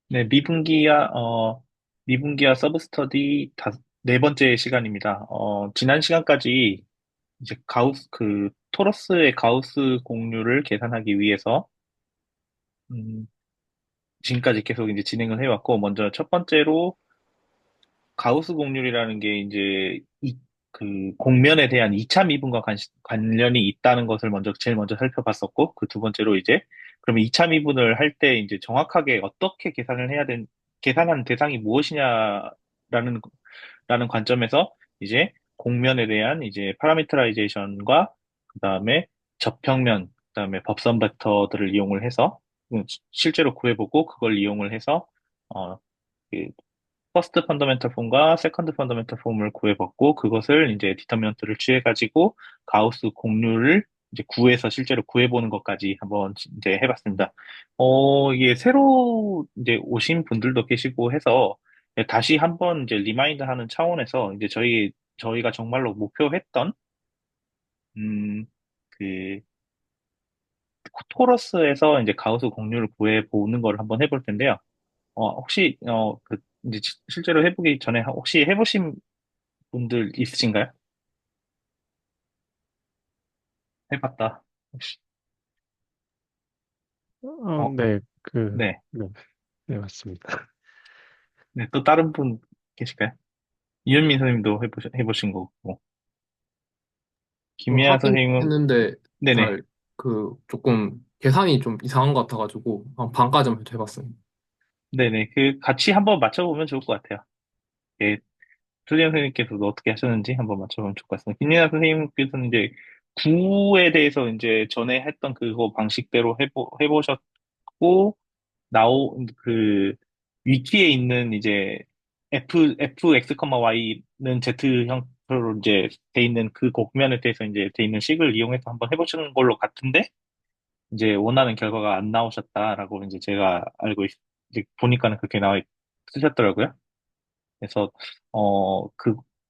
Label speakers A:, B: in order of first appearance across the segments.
A: 네, 미분기와 서브스터디 네 번째 시간입니다. 지난 시간까지 이제 토러스의 가우스 공률을 계산하기 위해서, 음, 지금까지 계속 이제 진행을 해왔고, 먼저 첫 번째로 가우스 공률이라는 게 이제 그 공면에 대한 2차 미분과 관련이 있다는 것을 제일 먼저 살펴봤었고, 그 두 번째로 이제, 그러면 2차 미분을 할 때 이제 정확하게 어떻게 계산한 대상이 무엇이냐라는, 라는 관점에서 이제 공면에 대한 이제 파라미터라이제이션과 그 다음에 접평면, 그 다음에 법선 벡터들을 이용을 해서 실제로 구해보고 그걸 이용을 해서 어, 그 퍼스트 펀더멘털 폼과 세컨드 펀더멘털 폼을 구해봤고 그것을 이제 디터미넌트를 취해가지고 가우스 공률을 이제 구해서 실제로 구해보는 것까지 한번 이제 해봤습니다. 이게 새로 이제 오신 분들도 계시고 해서 다시 한번 이제 리마인드 하는 차원에서 이제 저희가 정말로 목표했던 음, 그 토러스에서 이제 가우스 공률을 구해보는 걸 한번 해볼 텐데요. 혹시 이제 실제로 해보기 전에 혹시 해보신 분들 있으신가요? 해봤다. 혹시, 어,
B: 네,
A: 네.
B: 네, 네, 맞습니다.
A: 네, 또 다른 분 계실까요? 이현민 선생님도 해보신 거고, 김예아
B: 하긴
A: 선생님은,
B: 했는데
A: 네네.
B: 잘 조금 계산이 좀 이상한 것 같아가지고 한 반까지만 해봤어요.
A: 네네. 같이 한번 맞춰보면 좋을 것 같아요. 예, 조지현 선생님께서도 어떻게 하셨는지 한번 맞춰보면 좋을 것 같습니다. 김예아 선생님께서는 이제 구에 대해서 이제 전에 했던 그거 방식대로 해보셨고, 그, 위키에 있는 이제 fx, y는 z 형태로 이제 돼 있는 그 곡면에 대해서 이제 돼 있는 식을 이용해서 한번 해보시는 걸로 같은데, 이제 원하는 결과가 안 나오셨다라고 이제 제가 이제 보니까는 그렇게 쓰셨더라고요. 그래서,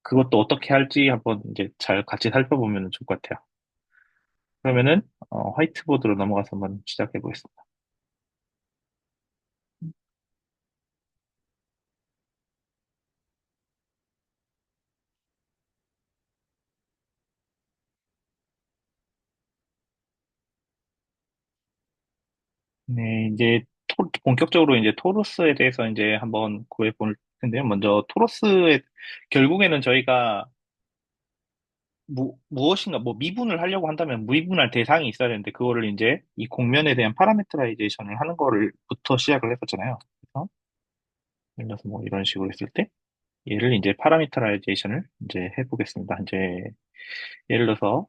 A: 그것도 어떻게 할지 한번 이제 잘 같이 살펴보면 좋을 것 같아요. 그러면은, 화이트보드로 넘어가서 한번 시작해 보겠습니다. 네, 이제 본격적으로 이제 토로스에 대해서 이제 한번 구해 볼 텐데요. 먼저 결국에는 저희가 무엇인가, 뭐 미분을 하려고 한다면 무이분할 대상이 있어야 되는데, 그거를 이제 이 공면에 대한 파라메트라이제이션을 하는 거를부터 시작을 했었잖아요. 그래서 예를 들어서 뭐 이런 식으로 했을 때, 얘를 이제 파라미터라이제이션을 이제 해보겠습니다. 이제 예를 들어서,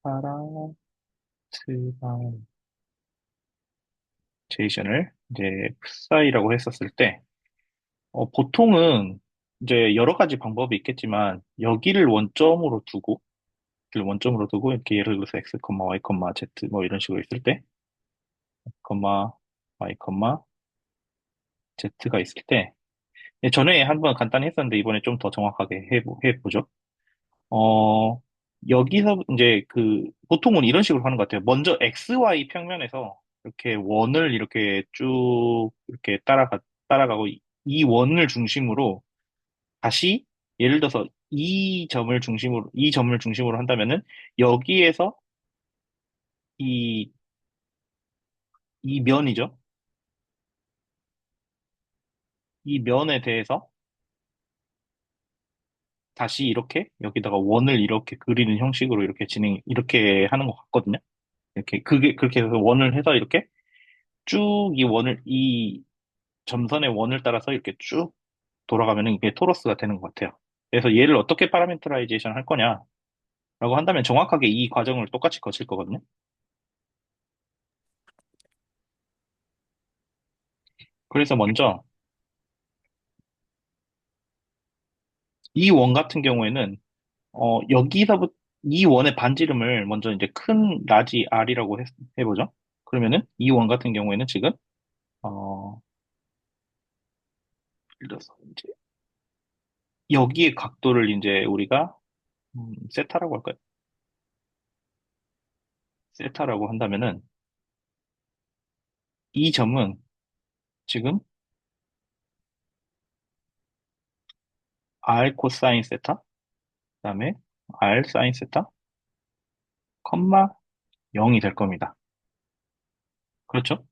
A: 파라미터라이제이션을 이제 풋사이라고 했었을 때, 보통은 이제 여러 가지 방법이 있겠지만 여기를 원점으로 두고 이렇게 예를 들어서 x, y, z 뭐 이런 식으로 있을 때, y, z가 있을 때, 전에 한번 간단히 했었는데 이번에 좀 더 정확하게 해보죠. 어, 여기서 이제 보통은 이런 식으로 하는 것 같아요. 먼저 XY 평면에서 이렇게 원을 이렇게 쭉 이렇게 따라가고 이 원을 중심으로 다시 예를 들어서 이 점을 중심으로 한다면은 여기에서 이, 이 면이죠. 이 면에 대해서 다시 이렇게 여기다가 원을 이렇게 그리는 형식으로 이렇게 하는 것 같거든요. 그렇게 해서 원을 해서 이렇게 쭉 이 점선의 원을 따라서 이렇게 쭉 돌아가면은 이게 토러스가 되는 것 같아요. 그래서 얘를 어떻게 파라미터라이제이션 할 거냐라고 한다면 정확하게 이 과정을 똑같이 거칠 거거든요. 그래서 먼저 이 원 같은 경우에는 여기서부터 이 원의 반지름을 먼저 이제 큰 라지 R이라고 해보죠. 그러면은 이 원 같은 경우에는 지금 어, 예를 들어서 이제 여기의 각도를 이제 우리가 세타라고 할까요? 세타라고 한다면은 이 점은 지금 R 코사인 세타, 그다음에 R 사인 세타, 컴마 0이 될 겁니다. 그렇죠?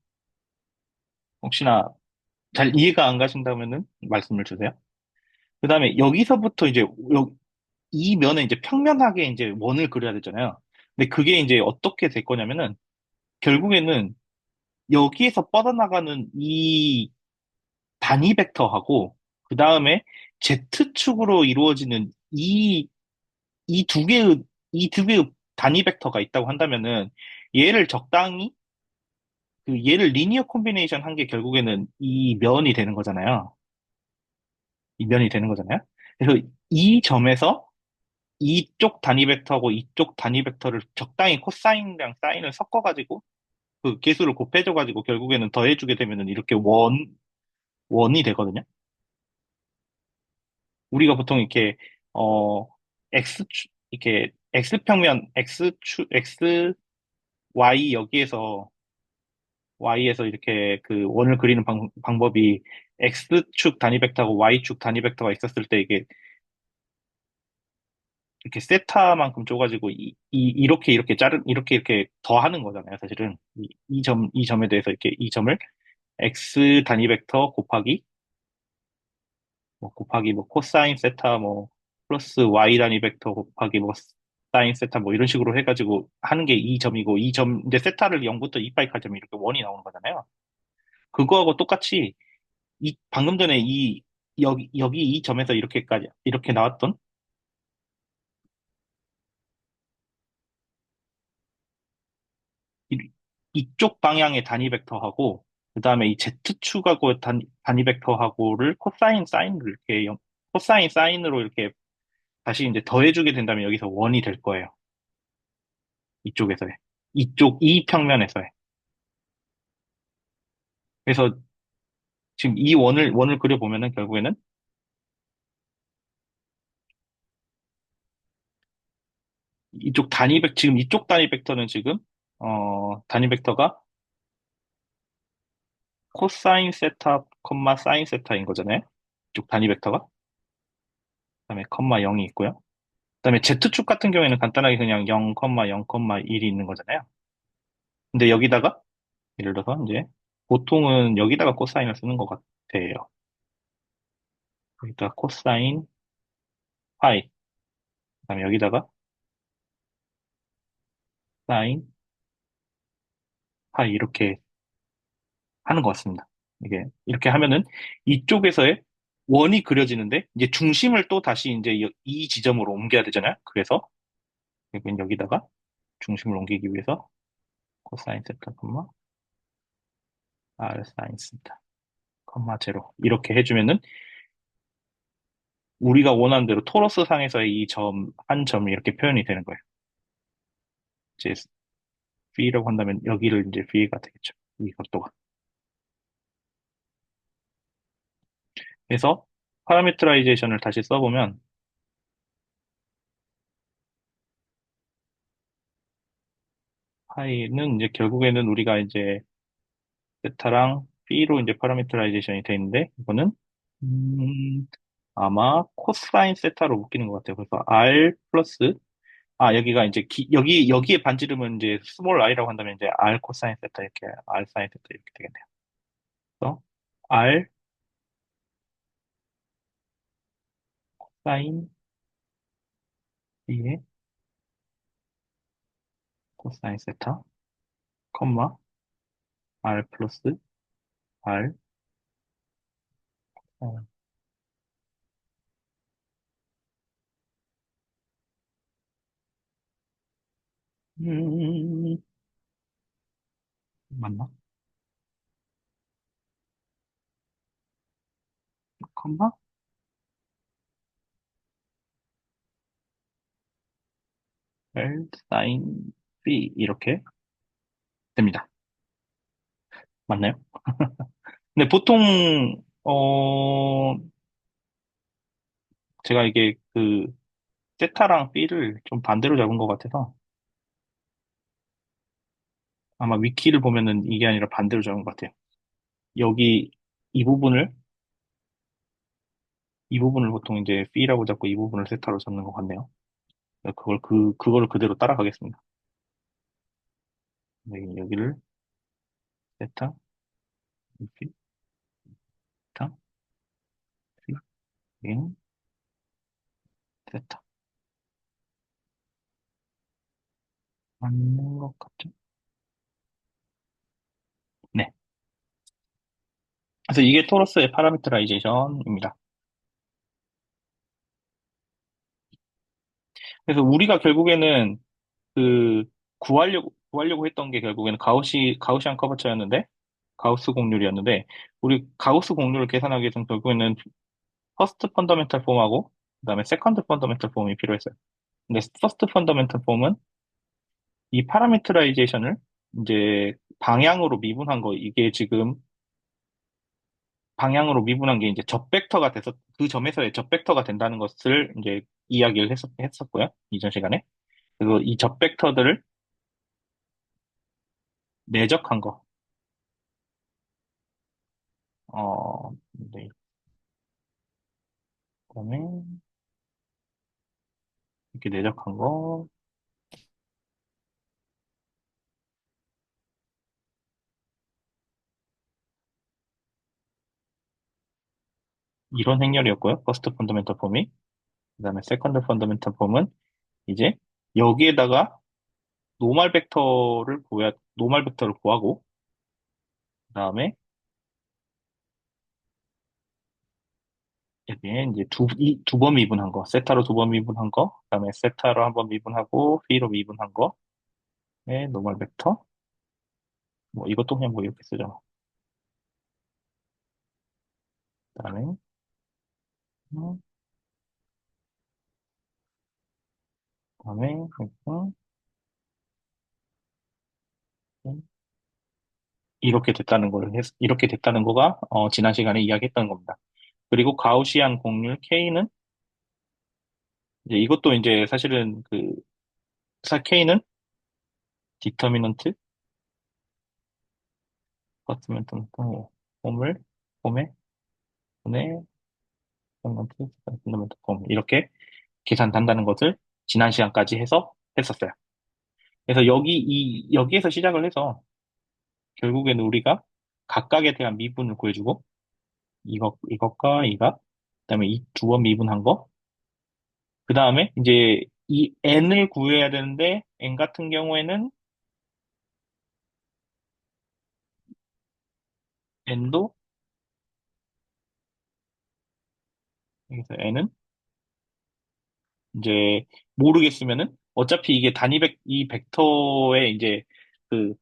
A: 혹시나 잘 이해가 안 가신다면은 말씀을 주세요. 그다음에 여기서부터 이제 이 면에 이제 평면하게 이제 원을 그려야 되잖아요. 근데 그게 이제 어떻게 될 거냐면은 결국에는 여기에서 뻗어나가는 이 단위 벡터하고 그다음에 Z축으로 이루어지는 이 두 개의 이 두 개의 단위 벡터가 있다고 한다면은 얘를 적당히 얘를 리니어 콤비네이션 한 게 결국에는 이 면이 되는 거잖아요. 이 면이 되는 거잖아요. 그래서 이 점에서 이쪽 단위 벡터하고 이쪽 단위 벡터를 적당히 코사인이랑 사인을 섞어가지고 그 개수를 곱해줘가지고 결국에는 더해주게 되면은 이렇게 원이 되거든요. 우리가 보통 이렇게 이렇게 X평면, Y Y에서 이렇게 그 원을 그리는 방법이 X축 단위 벡터하고 Y축 단위 벡터가 있었을 때 이게 이렇게 세타만큼 쪼가지고 이렇게 더하는 거잖아요, 사실은. 이 점에 대해서 이렇게 이 점을 X 단위 벡터 곱하기 뭐 코사인 세타 뭐 플러스 Y 단위 벡터 곱하기 뭐 사인 세타 뭐 이런 식으로 해가지고 하는 게 이 점이고 이 점 이제 세타를 0부터 2파이까지 하면 이렇게 원이 나오는 거잖아요. 그거하고 똑같이 이 방금 전에 이 여기 이 점에서 이렇게까지 이렇게 나왔던 이, 이쪽 방향의 단위 벡터하고 그다음에 이 Z축하고 단위 벡터하고를 사인을 이렇게 코사인 사인으로 이렇게 다시 이제 더해주게 된다면 여기서 원이 될 거예요. 이쪽에서의. 이 평면에서의. 그래서 지금 이 원을 그려보면은 결국에는 지금 이쪽 단위 벡터는 지금, 단위 벡터가 코사인 세타, 사인 세타인 거잖아요. 이쪽 단위 벡터가. 그다음에 컴마 0이 있고요. 그다음에 Z축 같은 경우에는 간단하게 그냥 0, 0, 1이 있는 거잖아요. 근데 여기다가, 예를 들어서 이제, 보통은 여기다가 코사인을 쓰는 것 같아요. 여기다가 코사인 파이. 그다음에 여기다가 사인 파이 이렇게 하는 것 같습니다. 이게 이렇게 하면은 이쪽에서의 원이 그려지는데 이제 중심을 또 다시 이제 이 지점으로 옮겨야 되잖아요. 그래서 여기다가 중심을 옮기기 위해서 코사인 세타 R 사인 세타 제로 이렇게 해주면은 우리가 원하는 대로 토러스 상에서의 이 한 점이 이렇게 표현이 되는 거예요. 이제 V라고 한다면 여기를 이제 V가 되겠죠. 이 각도가. 그래서 파라미터라이제이션을 다시 써보면 파이는 이제 결국에는 우리가 이제 세타랑 B로 이제 파라미터라이제이션이 돼 있는데, 이거는, 음, 아마 코사인 세타로 묶이는 것 같아요. 그래서 R 플러스, 여기가 이제, 여기에 반지름은 이제 스몰 i라고 한다면 이제 R 코사인 세타 이렇게, R 사인 세타 이렇게 되겠네요. 그래서 R 사인 B의 코사인 세타, 컴마, R 플러스 R, 어, 음, 맞나? 컴마, R 사인 B 이렇게 됩니다. 맞나요? 근데 보통, 제가 이게 세타랑 B를 좀 반대로 잡은 것 같아서 아마 위키를 보면은 이게 아니라 반대로 잡은 것 같아요. 여기 이 부분을 이 부분을 보통 이제 B라고 잡고 이 부분을 세타로 잡는 것 같네요. 그거를 그대로 따라가겠습니다. 네, 여기를 세타, B, 세타, C, 인, 세타. 맞는 것 같죠? 네. 그래서 이게 토러스의 파라미터라이제이션입니다. 그래서 우리가 결국에는 그 구하려고 했던 게 결국에는 가우시안 커버처였는데, 가우스 공률이었는데, 우리 가우스 공률을 계산하기 위해서는 결국에는 퍼스트 펀더멘탈 폼하고, 그다음에 세컨드 펀더멘탈 폼이 필요했어요. 근데 퍼스트 펀더멘탈 폼은 이 파라미터라이제이션을 이제 방향으로 미분한 거, 이게 지금 방향으로 미분한 게 이제 접벡터가 돼서 그 점에서의 접벡터가 된다는 것을 이제 이야기를 했었고요. 이전 시간에. 그리고 이 접벡터들을 내적한 거, 네. 그다음에 이렇게 내적한 거, 이런 행렬이었고요. 퍼스트 펀더멘털 폼이. 그다음에 세컨드 펀더멘털 폼은 이제 여기에다가 노멀 벡터를 구하고, 그다음에 여기에 이제 두 번 미분한 거, 세타로 두 번 미분한 거, 그다음에 세타로 한 번 미분하고, B로 미분한 거에 노멀 벡터, 뭐 이것도 그냥 뭐 이렇게 쓰죠. 그다음에 음, 그다음에 음, 이렇게 됐다는 거가 지난 시간에 이야기했던 겁니다. 그리고 가우시안 공률 K는 이제 이것도 이제 사실은 K는 디터미넌트 커트멘트 폼을 폼에 분의 펀더멘트 펀더멘트 폼 이렇게 계산한다는 것을 지난 시간까지 해서 했었어요. 그래서 여기에서 시작을 해서 결국에는 우리가 각각에 대한 미분을 구해주고 이것과 이각 그다음에 이 두 번 미분한 거 그다음에 이제 이 n을 구해야 되는데 n 같은 경우에는 n도 여기서 n은 이제 모르겠으면은 어차피 이게 이 벡터의 이제 그,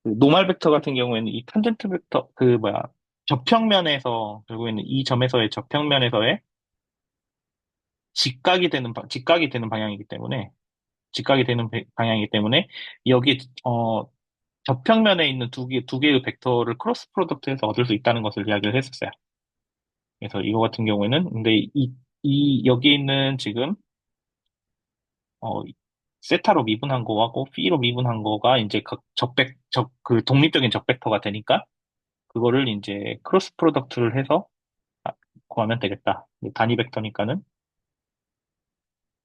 A: 그 노멀 벡터 같은 경우에는 이 탄젠트 벡터 접평면에서 결국에는 이 점에서의 접평면에서의 직각이 되는 방향이기 때문에 방향이기 때문에 여기 접평면에 있는 두 개의 벡터를 크로스 프로덕트해서 얻을 수 있다는 것을 이야기를 했었어요. 그래서 이거 같은 경우에는 근데 여기 있는 지금 어, 세타로 미분한 거하고 피로 미분한 거가 이제 그 독립적인 적벡터가 되니까 그거를 이제 크로스 프로덕트를 해서 아, 구하면 되겠다. 단위 벡터니까는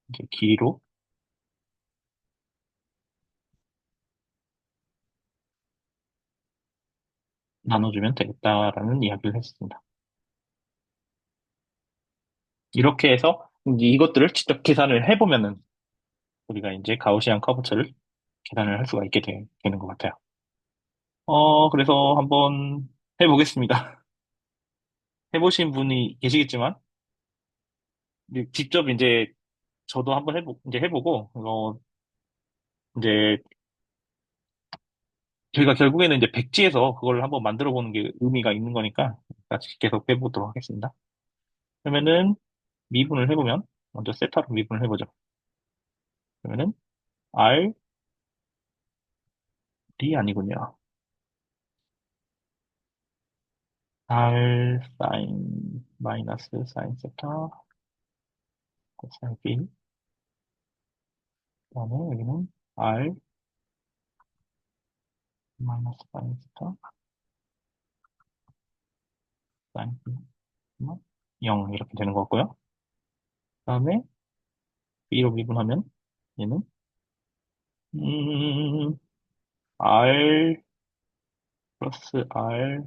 A: 이제 길이로 나눠주면 되겠다라는 이야기를 했습니다. 이렇게 해서 이제 이것들을 직접 계산을 해보면은 우리가 이제 가우시안 커브처를 계산을 할 수가 되는 것 같아요. 그래서 한번 해보겠습니다. 해보신 분이 계시겠지만 이제 직접 이제 저도 한번 이제 해보고 이제 저희가 결국에는 이제 백지에서 그걸 한번 만들어 보는 게 의미가 있는 거니까 같이 계속 해보도록 하겠습니다. 그러면은 미분을 해보면 먼저 세타로 미분을 해보죠. 그러면은 R D 아니군요. R 사인 마이너스 사인 세타 코사인 B 그다음에 여기는 R 마이너스 사인 세타 사인 B 0 이렇게 되는 것 같고요. 그다음에 b로 미분하면 얘는 음, r 플러스 r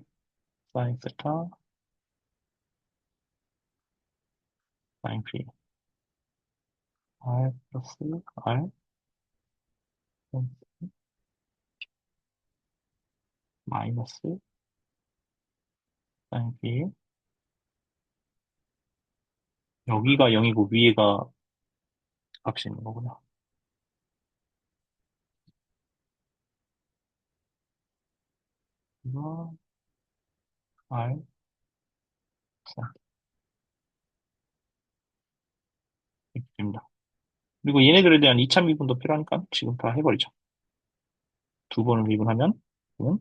A: 사인 세타 사인 phi r 플러스 r 마이너스 사인 phi 여기가 0이고 위에가 값이 있는 거구나. 이거 r 사인 이렇게 됩니다. 그리고 얘네들에 대한 2차 미분도 필요하니까 지금 다 해버리죠. 두 번을 미분하면 이건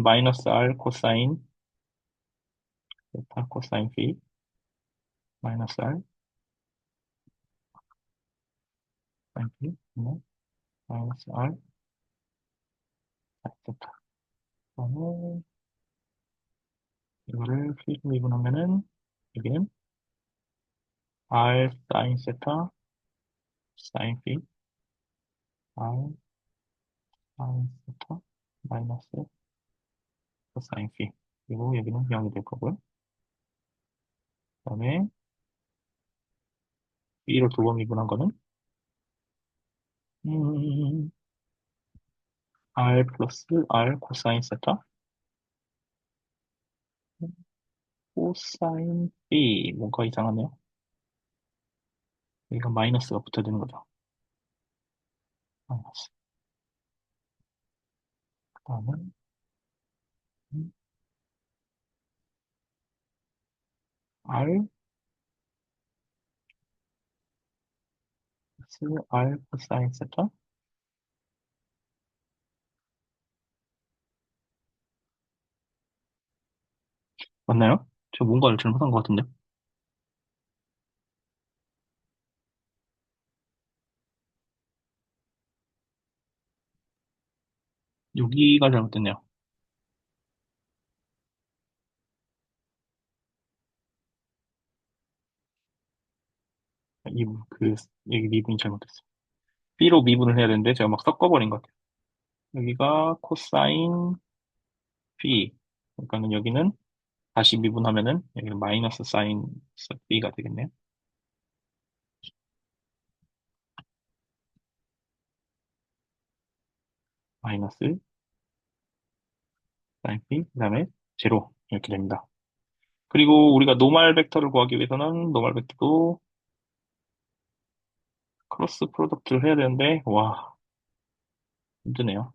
A: 마이너스 r 코사인 세타 코사인 phi 마이너스 r 사인 phi 마이너스 r 사인 세타. 그다음에 이거를 phi 미분하면은 여기는 r 사인 세타 사인 phi r 사인 세타 마이너스 코사인 phi 그리고 여기는 0이 될 거고요. 그다음에 p로 두 번 미분한 거는 음, r 플러스 r 코사인 세타 코사인 B 뭔가 이상하네요. 여기가 마이너스가 붙어야 되는 거죠. 마이너스. 그다음에 R 플러스 R 코사인 세타 맞나요? 저 뭔가를 잘못한 것 같은데. 여기가 잘못됐네요. 여기 미분이 잘못됐어요. B로 미분을 해야 되는데 제가 막 섞어버린 것 같아요. 여기가 코사인 B. 그러니까는 여기는 다시 미분하면은 여기는 마이너스 사인 B가 되겠네요. 마이너스 사인 B. 그다음에 제로 이렇게 됩니다. 그리고 우리가 노멀 벡터를 구하기 위해서는 노멀 벡터도 크로스 프로덕트를 해야 되는데, 와, 힘드네요.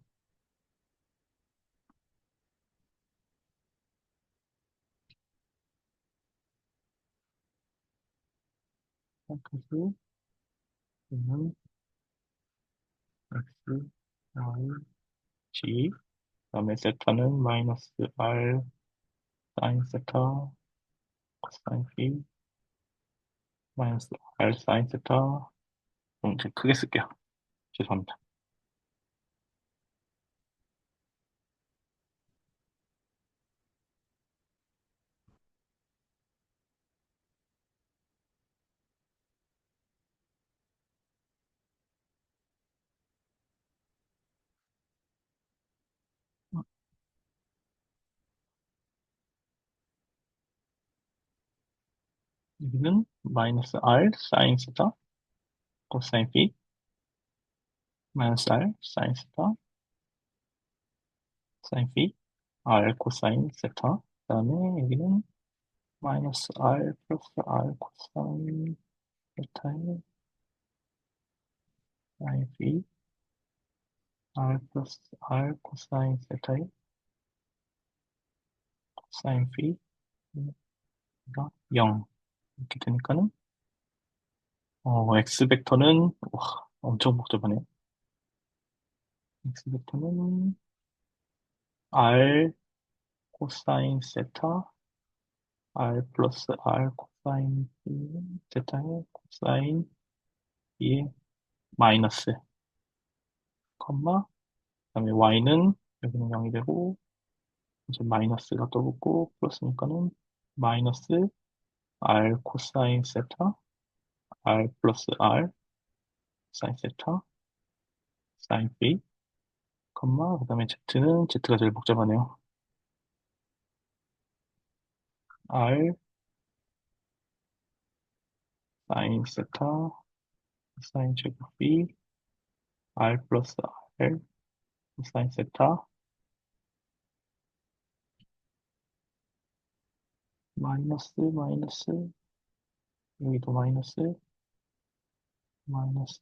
A: 그래서, 는 x, y, g, 그다음에 세타는 마이너스 r, 사인 세타, 코사인 phi, 마이너스 r, 사인 세타. 좀 이제 크게 쓸게요. 죄송합니다. 여기는 마이너스 r, 사인 세타, 코사인 phi, 마이너스 r, 사인 세타, 사인 phi, r, 코사인 세타. 그다음에 여기는 마이너스 r 플러스 r 코사인 세타의 사인 phi, r 플러스 r 코사인 세타의 코사인 phi, 가 0. 이렇게 되니까는, x 벡터는, 와, 엄청 복잡하네요. x 벡터는 r 코사인 세타, r 플러스 r 코사인 세타의 코사인 2의 마이너스, 컴마, 그다음에 y는 여기는 0이 되고, 이제 마이너스가 또 붙고, 플러스니까는 마이너스 R 코사인 세타, R 플러스 R 사인 세타, 사인 phi, 컴마, 그 다음에 Z는 Z가 제일 복잡하네요. R 사인 세타, 사인 제곱 phi, R 플러스 R 사인 세타, 마이너스, 마이너스, 여기도 마이너스, 마이너스,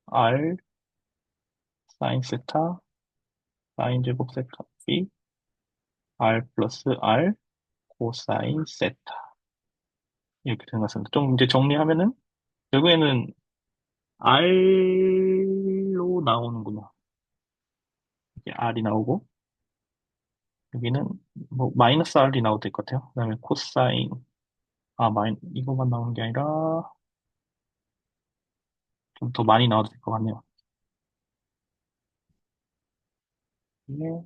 A: R 사인 세타, 사인 제곱 세타 phi, R 플러스 R 코사인 세타. 이렇게 되는 것 같습니다. 좀 이제 정리하면은, 결국에는 R로 나오는구나. 이게 R이 나오고, 여기는 뭐 마이너스 R이 나오도 될 것 같아요. 그다음에 코사인, 이것만 나오는 게 아니라 좀 더 많이 나와도 될 것 같네요. 이게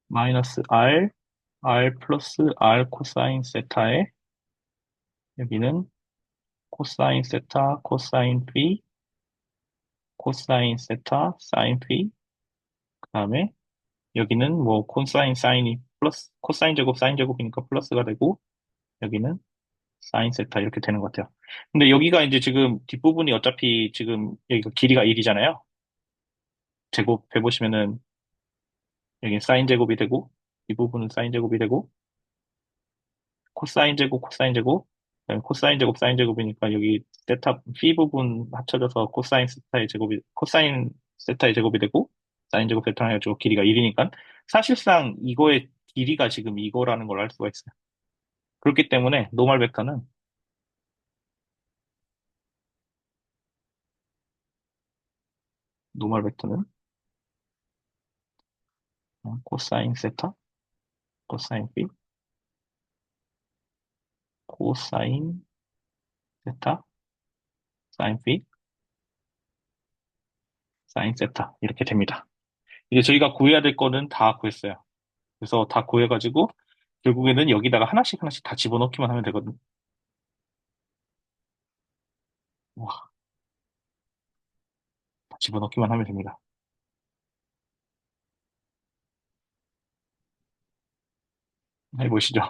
A: 마이너스 R, R 플러스 R 코사인 세타에 여기는 코사인 세타, 코사인 phi, 코사인 세타, 사인 phi, 그다음에 여기는 뭐 코사인 사인이 플러스 코사인 제곱 사인 제곱이니까 플러스가 되고 여기는 사인 세타 이렇게 되는 것 같아요. 근데 여기가 이제 지금 뒷부분이 어차피 지금 여기가 길이가 1이잖아요. 제곱 해보시면은 여기 사인 제곱이 되고 이 부분은 사인 제곱이 되고 코사인 제곱 코사인 제곱 그다음에 코사인 제곱 사인 제곱이니까 여기 세타 phi 부분 합쳐져서 코사인 세타의 제곱이 되고 사인 제곱 세타 해가지고 길이가 1이니까 사실상 이거의 길이가 지금 이거라는 걸 알 수가 있어요. 그렇기 때문에 노멀 벡터는 코사인 세타 코사인 phi 코사인 세타 사인 phi 사인 세타 이렇게 됩니다. 이제 저희가 구해야 될 거는 다 구했어요. 그래서 다 구해가지고 결국에는 여기다가 하나씩 하나씩 다 집어넣기만 하면 되거든요. 와, 다 집어넣기만 하면 됩니다. 해보시죠.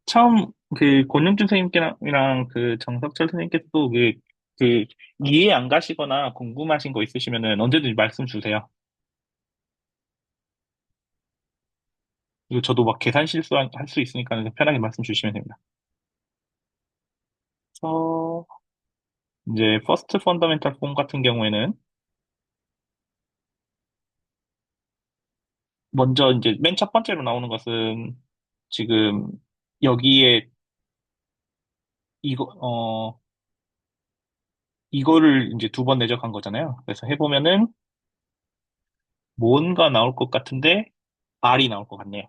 A: 처음 권영준 선생님이랑 그 정석철 선생님께서도 그 이해 안 가시거나 궁금하신 거 있으시면은 언제든지 말씀 주세요. 이거 저도 막 계산 실수할 수 있으니까 편하게 말씀 주시면 됩니다. 그래서 이제 퍼스트 펀더멘탈 폼 같은 경우에는 먼저 이제 맨 첫 번째로 나오는 것은 지금 여기에 이거 이거를 이제 두 번 내적한 거잖아요. 그래서 해보면은 뭔가 나올 것 같은데 R이 나올 것 같네요.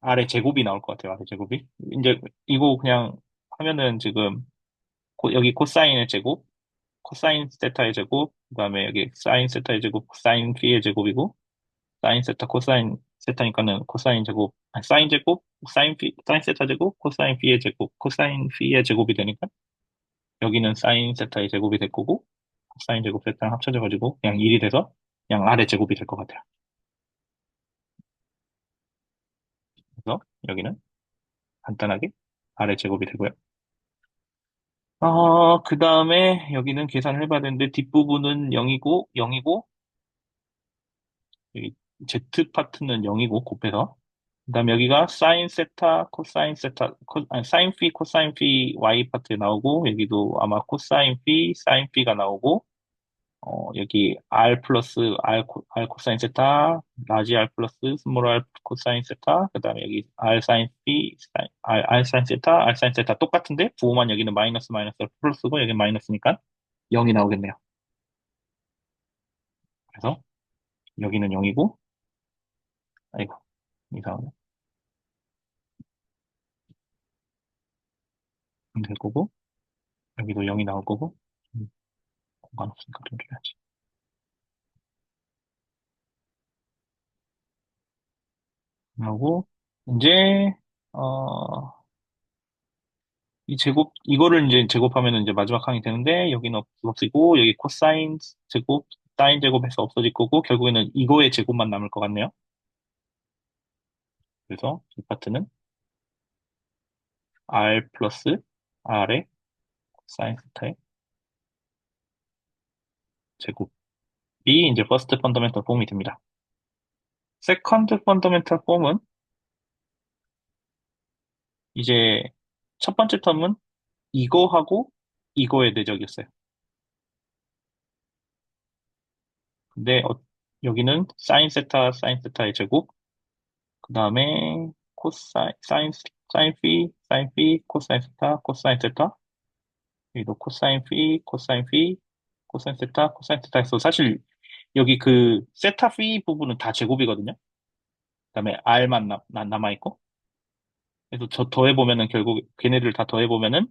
A: R의 제곱이 나올 것 같아요. R의 제곱이. 이제 이거 그냥 하면은 지금 여기 코사인의 제곱, 코사인 세타의 제곱, 그다음에 여기 사인 세타의 제곱, 사인 P의 제곱이고 사인 세타, 코사인 세타니까는 코사인 제곱, 아니, 사인 제곱, 사인 세타 제곱, 코사인 P의 제곱, 코사인 P의 제곱이 되니까 여기는 사인 세타의 제곱이 될 거고 사인 제곱 세타랑 합쳐져가지고 그냥 1이 돼서 그냥 R의 제곱이 될 것 같아요. 그래서 여기는 간단하게 R의 제곱이 되고요. 그 다음에 여기는 계산을 해봐야 되는데 뒷부분은 0이고 여기 Z 파트는 0이고 곱해서 그다음에 여기가 사인 세타, 코사인 세타, 아니, 사인 피, 코사인 피 Y 파트에 나오고 여기도 아마 코사인 피, 사인 피가 나오고 여기 R 플러스 R 코사인 세타, 라지 R 플러스 스몰 R 코사인 세타, 그다음에 여기 R 사인 피, R 사인 세타, R 사인 세타 똑같은데 부호만 여기는 마이너스 마이너스 플러스고 여기 마이너스니까 0이 나오겠네요. 그래서 여기는 0이고 아이고 이상하네. 될 거고, 여기도 0이 나올 거고, 음, 공간 없으니까 좀 줘야지. 하고, 이제, 어, 이거를 이제 제곱하면 이제 마지막 항이 되는데, 여기는 없어지고, 여기 코사인 제곱, 사인 제곱해서 없어질 거고, 결국에는 이거의 제곱만 남을 것 같네요. 그래서 이 파트는 r 플러스 r의 사인 스타의 제곱이 이제 퍼스트 펀더멘털 폼이 됩니다. 세컨드 펀더멘털 폼은 이제 첫 번째 텀은 이거하고 이거의 내적이었어요. 근데 여기는 사인 세타의 제곱, 그 다음에 코사인, 사인 피, 코사인 세타, 여기도 코사인 피, 코사인 세타 해서 사실 여기 그 세타 피 부분은 다 제곱이거든요. 그 다음에 R만 남아있고. 그래서 저 더해보면은 결국 걔네들 다 더해보면은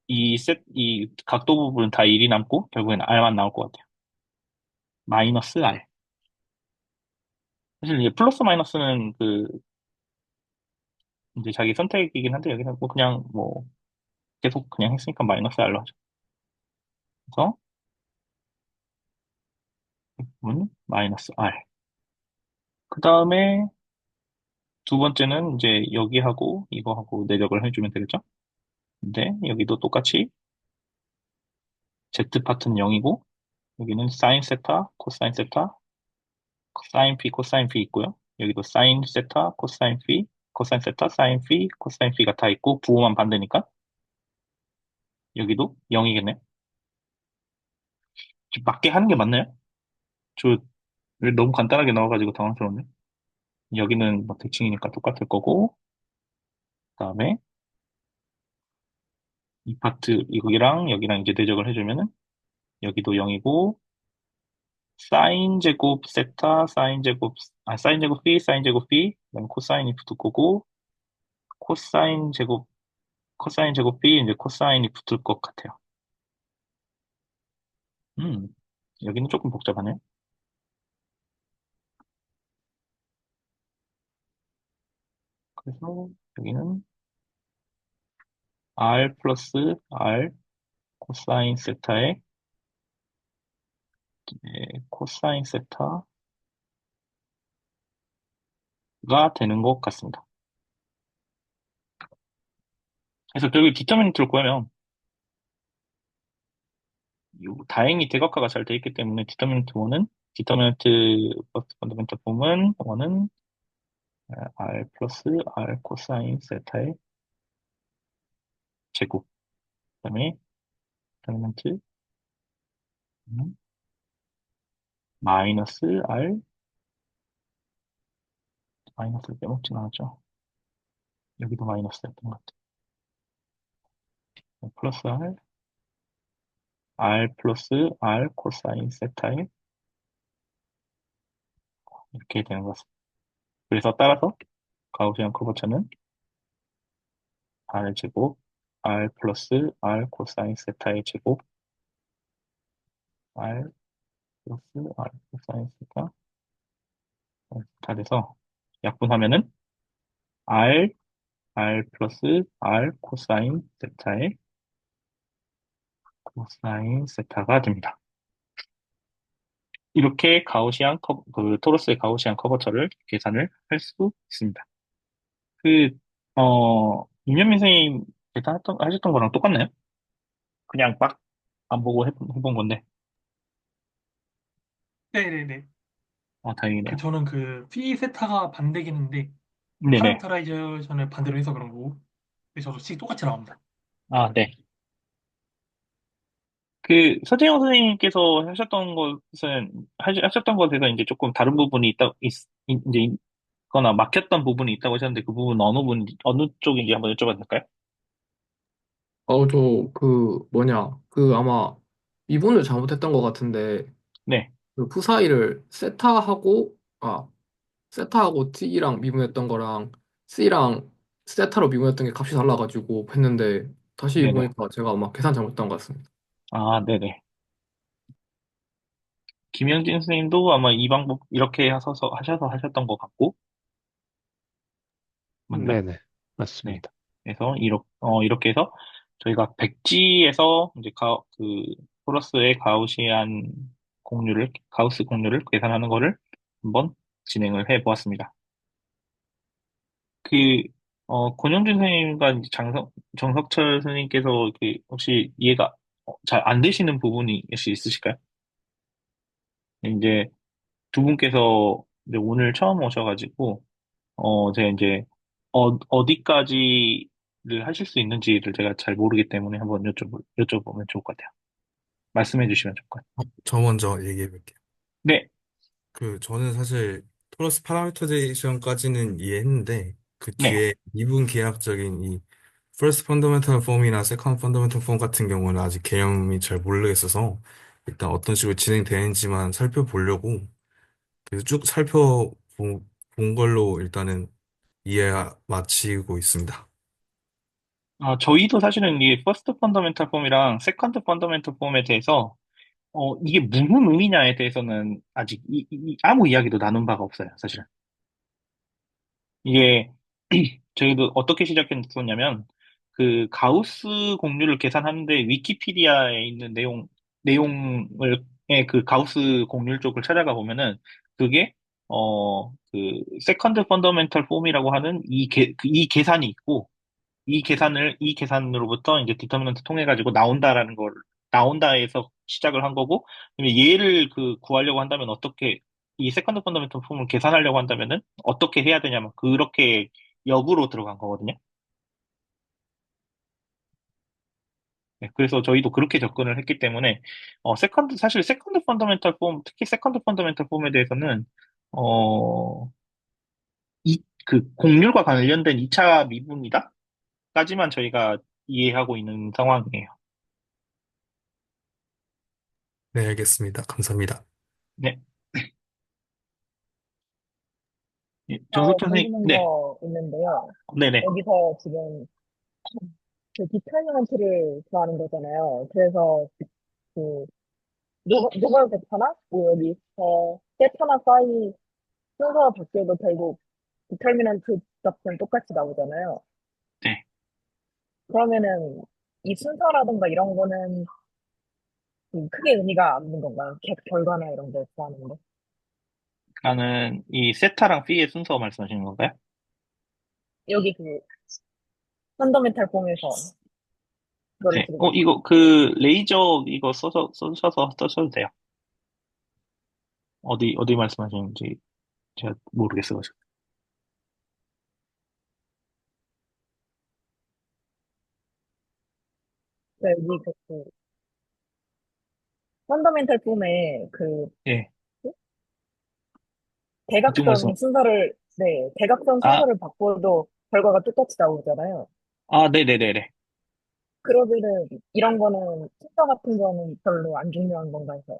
A: 이 각도 부분은 다 1이 남고 결국엔 R만 나올 것 같아요. 마이너스 R. 사실 이게 플러스 마이너스는 그 이제 자기 선택이긴 한데 여기는 뭐 그냥 뭐 계속 그냥 했으니까 마이너스 R로 하죠. 그래서 마이너스 R. 그 다음에 두 번째는 이제 여기하고 이거하고 내력을 해주면 되겠죠? 근데 여기도 똑같이 Z 파트는 0이고 여기는 사인 세타, 코사인 세타, 사인 피, 코사인 피 있고요. 여기도 사인 세타, 코사인 피, 코사인 세타, 사인 피, 코사인 피가 다 있고 부호만 반대니까 여기도 0이겠네요. 맞게 하는 게 맞나요? 저 너무 간단하게 나와가지고 당황스럽네. 여기는 뭐 대칭이니까 똑같을 거고 그다음에 이 파트 이거랑 여기랑 이제 대적을 해주면은 여기도 0이고 사인 제곱 세타, 사인 제곱 피, 사인 제곱 피, 그다음에 코사인이 붙을 거고 코사인 제곱 코사인 제곱이 이제 코사인이 붙을 것 같아요. 음, 여기는 조금 복잡하네. 그래서 여기는 r 플러스 r 코사인 세타의 코사인 세타가 되는 것 같습니다. 그래서 결국 디터미넌트를 구하면 다행히 대각화가 잘 돼 있기 때문에 디터미넌트 퍼스트 펀더멘탈 폼은 1은 r 플러스 r 코사인 세타의 제곱 그다음에 디터미넌트 마이너스 r 마이너스를 빼먹진 않았죠. 여기도 마이너스였던 것 같아요. 플러스 R 플러스 R 코사인 세타에 이렇게 되는 것 같습니다. 그래서 따라서 가우시안 커버처는 R 제곱 R 플러스 R 코사인 세타의 제곱 R 플러스 R 코사인 세타 다 돼서 약분하면은 R R 플러스 R 코사인 세타의 코사인 세타가 됩니다. 이렇게 그 토로스의 가우시안 커버처를 계산을 할 수 있습니다. 그, 윤현민 선생님 하셨던 거랑 똑같나요? 그냥 막 안 보고 해본 건데.
C: 네네네. 그
A: 다행이네요.
C: 저는 그 피 세타가 반대긴 한데
A: 네네.
C: 파라미터라이제이션을 반대로 해서 그런 거고. 근데 저도 식 똑같이 나옵니다.
A: 네. 그, 서재영 선생님께서 하셨던 것에서 이제 조금 다른 부분이 이제 있거나 막혔던 부분이 있다고 하셨는데 그 부분 어느 쪽인지 한번 여쭤봐도 될까요?
B: 아마 미분을 잘못했던 것 같은데,
A: 네.
B: 그 푸사이를 세타하고 아, 세타하고 T랑 미분했던 거랑 C랑 세타로 미분했던 게 값이 달라가지고 했는데 다시
A: 네네.
B: 보니까 제가 아마 계산 잘못한 것 같습니다.
A: 아, 네네. 김영진 선생님도 아마 이 방법 이렇게 하셔서 하셨던 것 같고, 맞나요?
D: 네네,
A: 네.
D: 맞습니다.
A: 그래서 이렇게 해서 저희가 백지에서 이제 토러스의 가우스 공률을 계산하는 거를 한번 진행을 해 보았습니다. 그, 권영준 선생님과 이제 정석철 선생님께서 혹시 이해가 잘 안 되시는 부분이 혹시 있으실까요? 이제 두 분께서 이제 오늘 처음 오셔가지고, 제가 이제, 어디까지를 하실 수 있는지를 제가 잘 모르기 때문에 한번 여쭤보면 좋을 것 같아요. 말씀해 주시면 좋을 것 같아요.
E: 저 먼저 얘기해 볼게요.
A: 네,
E: 저는 사실 토러스 파라미터제이션까지는 이해했는데 그
A: 네.
E: 뒤에 미분 계약적인 이 First Fundamental Form이나 Second Fundamental Form 같은 경우는 아직 개념이 잘 모르겠어서 일단 어떤 식으로 진행되는지만 살펴보려고 그래서 쭉 살펴본 걸로 일단은 이해 마치고 있습니다.
A: 저희도 사실은 이 퍼스트 펀더멘탈 폼이랑 세컨드 펀더멘탈 폼에 대해서, 이게 무슨 의미냐에 대해서는 아직 아무 이야기도 나눈 바가 없어요, 사실은. 이게 저희도 어떻게 시작했었냐면 그 가우스 공률을 계산하는데 위키피디아에 있는 내용을 그 가우스 공률 쪽을 찾아가 보면은 그게 그 세컨드 펀더멘탈 폼이라고 하는 이 계산이 있고 이 계산으로부터 이제 디터미넌트 통해 가지고 나온다에서 시작을 한 거고, 그다음에 얘를 구하려고 한다면 이 세컨드 펀더멘털 폼을 계산하려고 한다면은 어떻게 해야 되냐면 그렇게 역으로 들어간 거거든요. 네, 그래서 저희도 그렇게 접근을 했기 때문에, 사실 세컨드 펀더멘털 폼, 특히 세컨드 펀더멘털 폼에 대해서는, 어, 공률과 관련된 2차 미분이다? 까지만 저희가 이해하고 있는 상황이에요.
E: 네, 알겠습니다. 감사합니다.
A: 네. 정석천 선생님,
F: 궁금한
A: 네,
F: 거 있는데요.
A: 네네.
F: 여기서 지금 그 디터미넌트를 구하는 거잖아요. 그래서 그 누가 베타나? 뭐 여기 세타나 사이 순서가 바뀌어도 결국 디터미넌트 값은 똑같이 나오잖아요.
A: 네.
F: 그러면은 이 순서라든가 이런 거는 크게 의미가 없는 건가요? 결과나 이런 거 구하는 거.
A: 나는 이 세타랑 피의 순서 말씀하시는 건가요?
F: 여기 펀더멘탈 폼에서 그거를
A: 네.
F: 들고
A: 이거, 레이저, 이거 써셔서 써셔도 돼요. 어디 말씀하시는지 제가 모르겠어요.
F: 여기 펀더멘탈 폼에
A: 예. 어떻게 말씀,
F: 대각선
A: 아,
F: 순서를 바꿔도 결과가 똑같이 나오잖아요.
A: 네네네네.
F: 그러면은 이런 거는 순서 같은 거는 별로 안 중요한 건가 해서.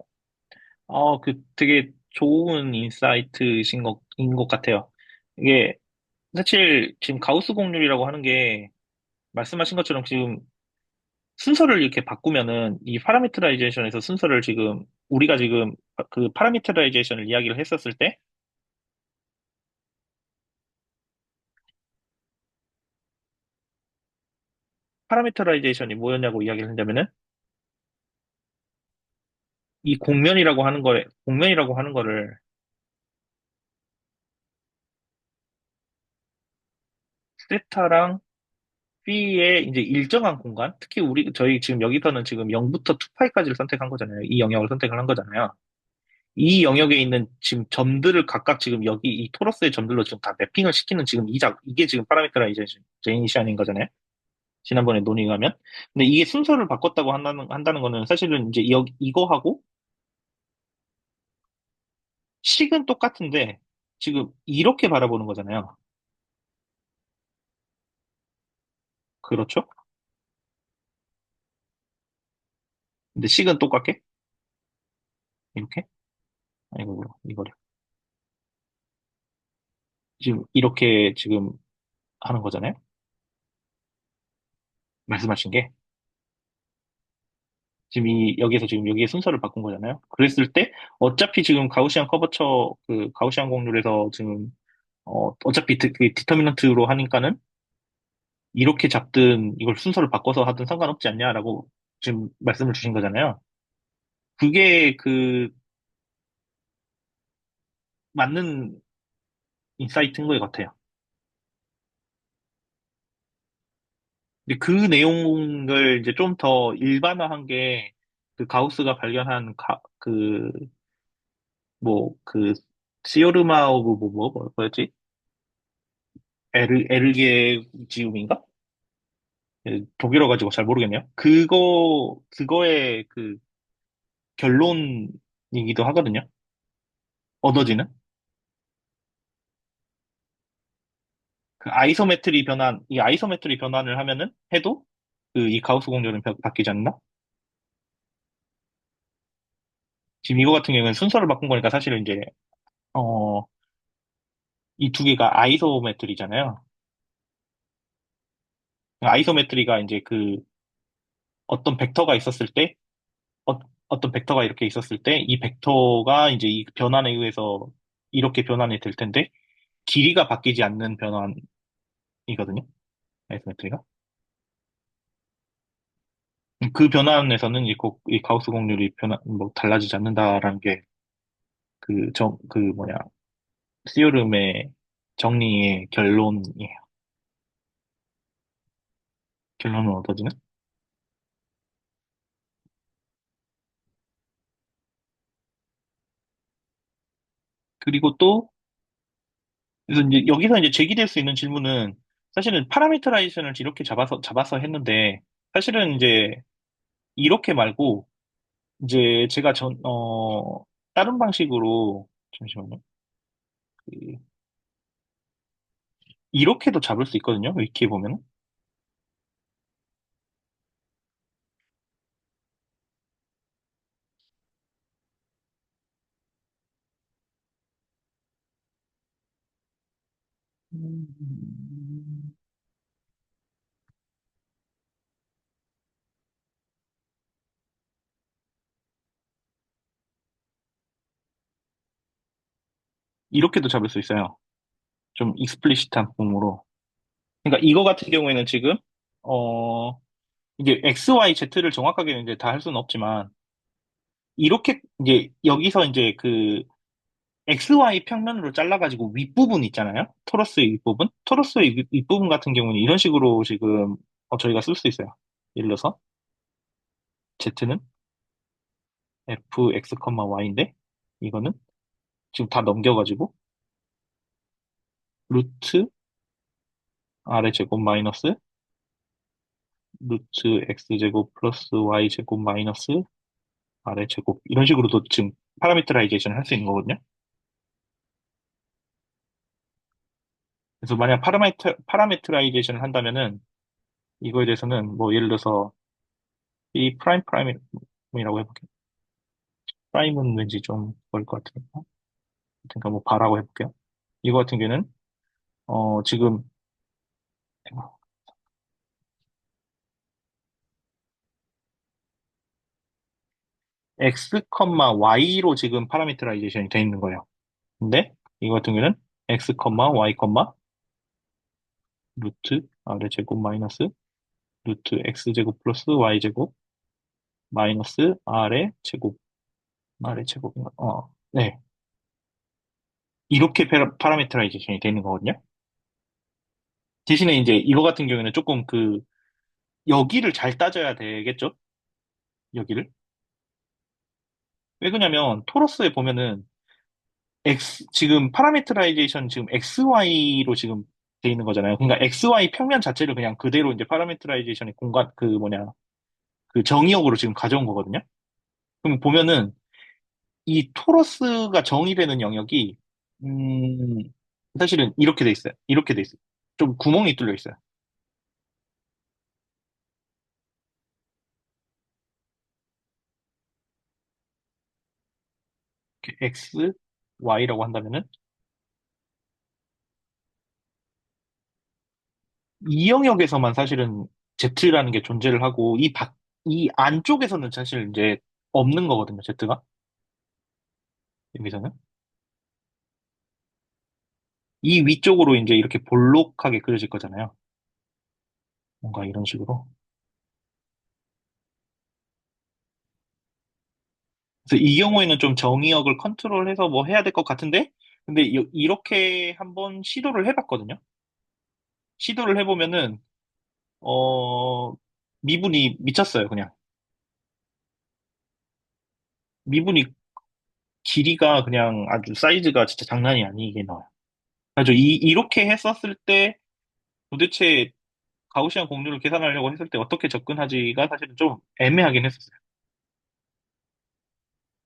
A: 되게 좋은 인것 같아요. 이게, 사실, 지금 가우스 공률이라고 하는 게, 말씀하신 것처럼 지금 순서를 이렇게 바꾸면은, 이 파라미터라이제이션에서 순서를 우리가 지금 그 파라미터라이제이션을 이야기를 했었을 때, 파라미터라이제이션이 뭐였냐고 이야기를 한다면은, 이 공면이라고 하는 거를, 세타랑 B의 이제 일정한 공간, 특히 저희 지금 여기서는 지금 0부터 2파이까지를 선택한 거잖아요. 이 영역을 선택을 한 거잖아요. 이 영역에 있는 지금 점들을 각각 지금 여기 이 토러스의 점들로 지금 다 매핑을 시키는 지금 이게 지금 파라미터라이제이션인 거잖아요. 지난번에 논의하면. 근데 이게 순서를 바꿨다고 한다는 거는 사실은 이제 이거하고 식은 똑같은데 지금 이렇게 바라보는 거잖아요. 그렇죠? 근데 식은 똑같게? 이렇게? 아이고, 이거를. 지금 이렇게 지금 하는 거잖아요. 말씀하신 게. 지금 여기서 지금 여기에 순서를 바꾼 거잖아요. 그랬을 때, 어차피 지금 가우시안 커버처, 그, 가우시안 곡률에서 지금, 어차피 그 디터미넌트로 하니까는, 이렇게 잡든, 이걸 순서를 바꿔서 하든 상관없지 않냐라고 지금 말씀을 주신 거잖아요. 그게 그, 맞는 인사이트인 것 같아요. 근데 그 내용을 이제 좀 더 일반화한 게, 그 가우스가 발견한 그, 시오르마 오브 뭐였지? 에르게지움인가? 예, 독일어 가지고 잘 모르겠네요. 그거의 그 결론이기도 하거든요. 얻어지는. 이 아이소메트리 변환을 해도, 이 가우스 공률은 바뀌지 않나? 지금 이거 같은 경우는 순서를 바꾼 거니까 사실은 이제, 어, 이 두 개가 아이소메트리잖아요. 아이소메트리가 이제 어떤 벡터가 있었을 때, 어, 어떤 벡터가 이렇게 있었을 때, 이 벡터가 이제 이 변환에 의해서 이렇게 변환이 될 텐데, 길이가 바뀌지 않는 변환이거든요. 아이소메트리가. 그 변환에서는 이 가우스 곡률이 달라지지 않는다라는 게 뭐냐, 시오름의 정리의 결론이에요. 결론은 얻어지는? 그리고 또, 그래서 이제 여기서 이제 제기될 수 있는 질문은 사실은 파라미터라이제이션을 이렇게 잡아서 했는데, 사실은 이제 이렇게 말고, 이제 제가 다른 방식으로, 잠시만요. 그, 이렇게도 잡을 수 있거든요. 위키에 보면. 음, 이렇게도 잡을 수 있어요. 좀 익스플리시트한 폼으로. 그러니까 이거 같은 경우에는 지금 어 이제 X, Y, Z를 정확하게 이제 다 할 수는 없지만 이렇게 이제 여기서 이제 그 X, Y 평면으로 잘라가지고 윗부분 있잖아요. 토러스의 윗부분. 토러스의 윗부분 같은 경우는 이런 식으로 지금 저희가 쓸 수 있어요. 예를 들어서 Z는 F, X, Y인데 이거는 지금 다 넘겨가지고 루트 R의 제곱 마이너스 루트 X 제곱 플러스 Y 제곱 마이너스 R의 제곱 이런 식으로도 지금 파라미터라이제이션을 할 수 있는 거거든요. 그래서 만약 파라미터라이제이션을 한다면은 이거에 대해서는 뭐 예를 들어서 이 프라임이라고 해볼게요. 프라임은 왠지 좀 그럴 것 같으니까. 그러니까 뭐 바라고 해볼게요. 이거 같은 경우는 지금 x, y로 지금 파라미터라이제이션이 되어 있는 거예요. 근데 이거 같은 경우는 x, y, 루트 r의 제곱 마이너스 루트 x 제곱 플러스 y 제곱 마이너스 r의 제곱인가? 네. 이렇게 파라미터라이제이션이 되어 있는 거거든요. 대신에 이제 이거 같은 경우에는 조금 여기를 잘 따져야 되겠죠? 여기를. 왜 그러냐면, 토러스에 보면은, 지금 파라미터라이제이션 지금 XY로 지금 돼 있는 거잖아요. 그러니까 XY 평면 자체를 그냥 그대로 이제 파라미터라이제이션의 공간, 그 정의역으로 지금 가져온 거거든요. 그럼 보면은, 이 토러스가 정의되는 영역이, 음, 사실은 이렇게 돼 있어요. 이렇게 돼 있어요. 좀 구멍이 뚫려 있어요. X, Y라고 한다면은, 이 영역에서만 사실은 Z라는 게 존재를 하고, 이 안쪽에서는 사실 이제 없는 거거든요, Z가. 여기서는. 이 위쪽으로 이제 이렇게 볼록하게 그려질 거잖아요. 뭔가 이런 식으로. 그래서 이 경우에는 좀 정의역을 컨트롤해서 뭐 해야 될 것 같은데, 근데 이렇게 한번 시도를 해봤거든요. 시도를 해보면은, 어, 미분이 미쳤어요, 그냥. 미분이 길이가 그냥 아주 사이즈가 진짜 장난이 아니게 나와요. 그래서 이렇게 했었을 때 도대체 가우시안 공률을 계산하려고 했을 때 어떻게 접근하지가 사실은 좀 애매하긴 했었어요.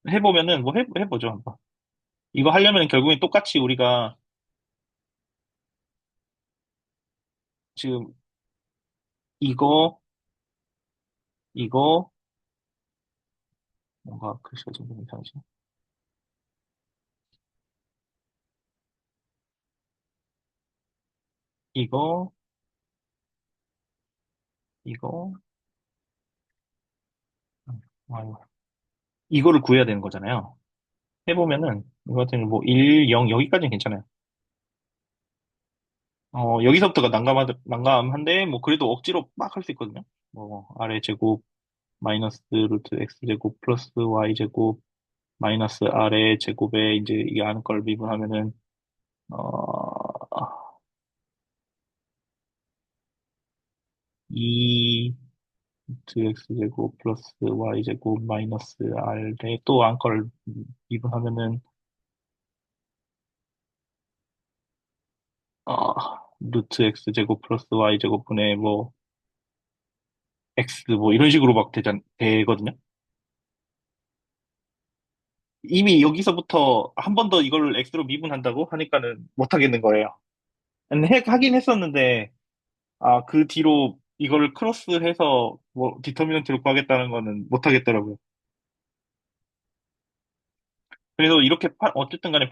A: 해보면은, 뭐 해보죠, 한번. 이거 하려면 결국엔 똑같이 우리가 지금 이거, 이거, 뭔가 글씨가 좀 이상하지. 이거, 이거, 아이고. 이거를 구해야 되는 거잖아요. 해보면은, 이거 같은 경우 뭐 1, 0, 여기까지는 괜찮아요. 여기서부터가 난감한데, 뭐 그래도 억지로 막 할 수 있거든요. 뭐, 아래 제곱, 마이너스 루트 x 제곱, 플러스 y 제곱, 마이너스 아래 제곱에 이제 이 안걸 미분하면은, 어, 2 루트 x 제곱, 플러스 y 제곱, 마이너스 아래 또 안걸 미분하면은, 루트 x 제곱 플러스 y 제곱분의 뭐 x 뭐 이런 식으로 막 되거든요. 이미 여기서부터 한 번 더 이걸 x로 미분한다고 하니까는 못 하겠는 거예요. 하긴 했었는데 그 뒤로 이거를 크로스해서 뭐 디터미넌트를 구하겠다는 거는 못 하겠더라고요. 그래서 이렇게 어쨌든 간에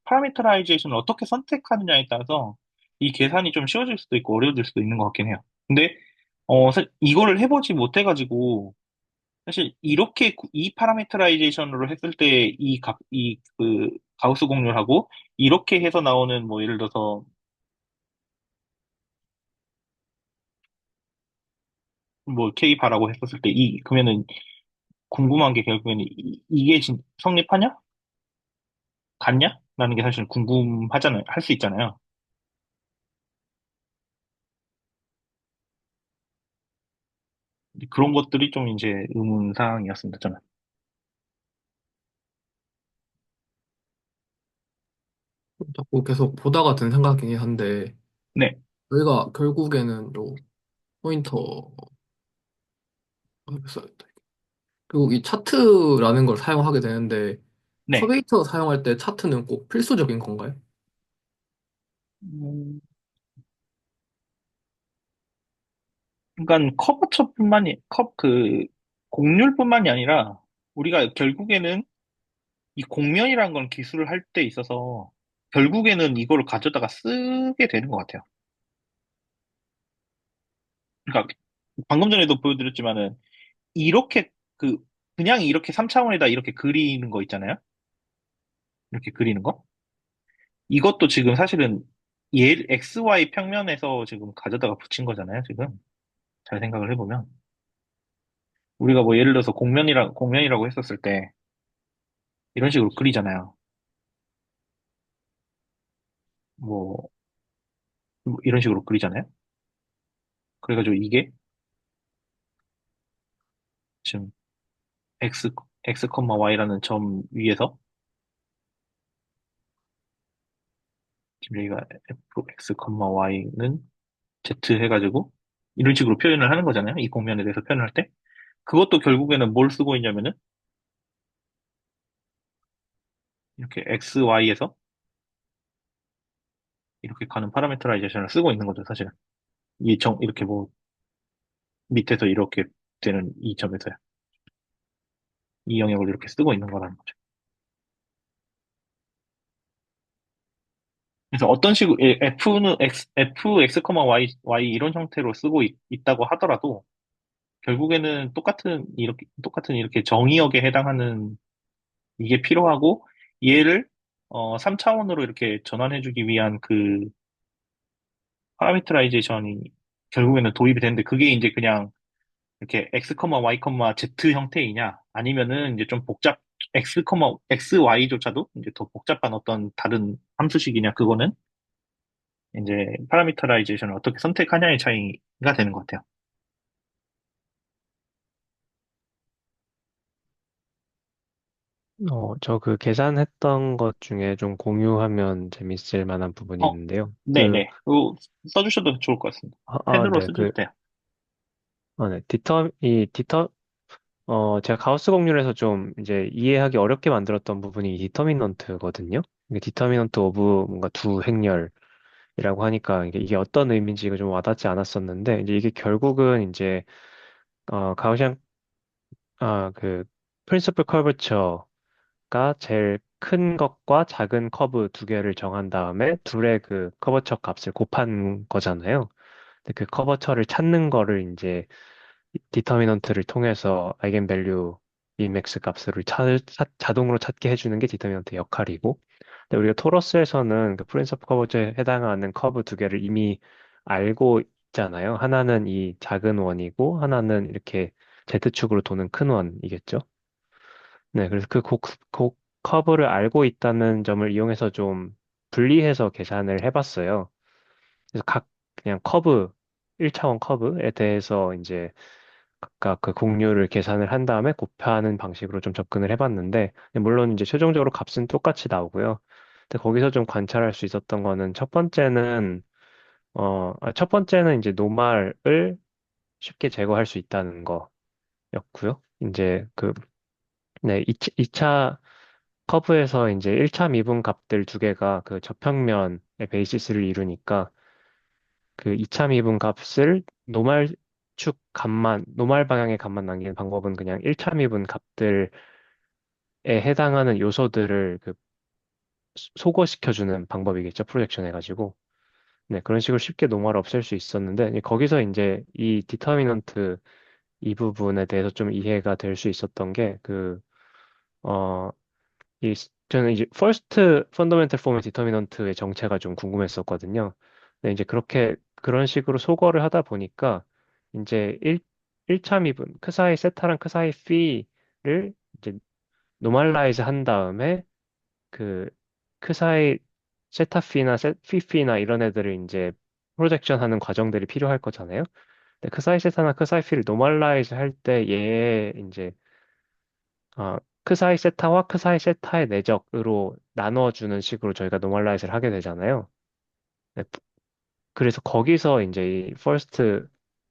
A: 파라미터라이제이션을 어떻게 선택하느냐에 따라서 이 계산이 좀 쉬워질 수도 있고 어려워질 수도 있는 것 같긴 해요. 근데 이거를 해보지 못해가지고 사실 이렇게 이 파라미터라이제이션으로 했을 때 이 그 가우스 공률하고 이렇게 해서 나오는 뭐 예를 들어서 뭐 K 바라고 했었을 때 그러면은 궁금한 게 결국에는 이게 성립하냐? 같냐? 라는 게 사실 궁금하잖아요. 할 수 있잖아요. 근데 그런 것들이 좀 이제 의문사항이었습니다, 저는.
B: 자꾸 계속 보다가 든 생각이긴 한데,
A: 네,
B: 저희가 결국에는 또 포인터, 써야겠다. 결국 이 차트라는 걸 사용하게 되는데,
A: 네.
B: 커베이터 사용할 때 차트는 꼭 필수적인 건가요?
A: 음, 그러니까 공률뿐만이 아니라 우리가 결국에는 이 공면이라는 건 기술을 할 때 있어서 결국에는 이걸 가져다가 쓰게 되는 것 같아요. 그러니까 방금 전에도 보여드렸지만은 이렇게 그 그냥 이렇게 3차원에다 이렇게 그리는 거 있잖아요. 이렇게 그리는 거. 이것도 지금 사실은 XY 평면에서 지금 가져다가 붙인 거잖아요, 지금. 잘 생각을 해보면. 우리가 뭐 예를 들어서 공면이라고 했었을 때 이런 식으로 그리잖아요. 뭐, 뭐 이런 식으로 그리잖아요. 그래가지고 이게 지금 X, Y라는 점 위에서 지금 여기가 X, Y는 Z 해가지고 이런 식으로 표현을 하는 거잖아요. 이 공면에 대해서 표현을 할 때. 그것도 결국에는 뭘 쓰고 있냐면은 이렇게 X, Y에서 이렇게 가는 파라미터라이제이션을 쓰고 있는 거죠, 사실은. 이렇게 뭐 밑에서 이렇게 되는 이 점에서요. 이 영역을 이렇게 쓰고 있는 거라는 거죠. 그래서 어떤 식으로, F는 X, Y 이런 형태로 쓰고 있다고 하더라도, 결국에는 똑같은 이렇게 정의역에 해당하는 이게 필요하고, 얘를, 3차원으로 이렇게 전환해주기 위한 그 파라미터라이제이션이 결국에는 도입이 되는데, 그게 이제 그냥 이렇게 Y, Z 형태이냐, 아니면은 이제 좀 XY조차도 이제 더 복잡한 어떤 다른 함수식이냐, 그거는 이제 파라미터라이제이션을 어떻게 선택하냐의 차이가 되는 것 같아요.
D: 저 그 계산했던 것 중에 좀 공유하면 재밌을 만한 부분이
A: 어,
D: 있는데요.
A: 네네. 그거 써주셔도 좋을 것 같습니다. 펜으로
D: 네,
A: 써주셔도 돼요.
D: 네, 제가 가우스 공률에서 좀 이제 이해하기 어렵게 만들었던 부분이 디터미넌트거든요. 이게 디터미넌트 오브 뭔가 두 행렬이라고 하니까 이게 어떤 의미인지가 좀 와닿지 않았었는데, 이제 이게 결국은 이제, 가우시안, 그, 프린시플 커버처가 제일 큰 것과 작은 커브 두 개를 정한 다음에 둘의 그 커버처 값을 곱한 거잖아요. 근데 그 커버처를 찾는 거를 이제 디터미넌트를 통해서 아이겐밸류 Bmax 값을 자동으로 찾게 해주는 게 디터미넌트 역할이고, 근데 우리가 토러스에서는 그 프린스 오브 커버에 해당하는 커브 두 개를 이미 알고 있잖아요. 하나는 이 작은 원이고 하나는 이렇게 Z축으로 도는 큰 원이겠죠. 네, 그래서 그 커브를 알고 있다는 점을 이용해서 좀 분리해서 계산을 해봤어요. 그래서 그냥 커브, 1차원 커브에 대해서 이제 각각 그 공률을 계산을 한 다음에 곱하는 방식으로 좀 접근을 해봤는데, 물론 이제 최종적으로 값은 똑같이 나오고요. 근데 거기서 좀 관찰할 수 있었던 거는 첫 번째는 이제 노말을 쉽게 제거할 수 있다는 거였고요. 이제 네, 2차 커브에서 이제 1차 미분 값들 두 개가 그 저평면의 베이시스를 이루니까 그 2차 미분 값을 노말 방향의 값만 남기는 방법은 그냥 1차 미분 값들에 해당하는 요소들을 소거시켜주는 방법이겠죠. 프로젝션 해가지고. 네, 그런 식으로 쉽게 노멀을 없앨 수 있었는데, 거기서 이제 이 디터미넌트 이 부분에 대해서 좀 이해가 될 수 있었던 게, 어, 저는 이제 first fundamental form의 디터미넌트의 정체가 좀 궁금했었거든요. 근데 이제 그런 식으로 소거를 하다 보니까, 이제 1차 미분, 크사이 세타랑 크사이 피를 이제 노멀라이즈 한 다음에, 그 크사이 세타피나 피피나 이런 애들을 이제 프로젝션 하는 과정들이 필요할 거잖아요. 근데 크사이 세타나 크사이 피를 노멀라이즈 할 때 얘 이제 크사이 세타와 크사이 세타의 내적으로 나눠주는 식으로 저희가 노멀라이즈를 하게 되잖아요. 네, 그래서 거기서 이제 이 first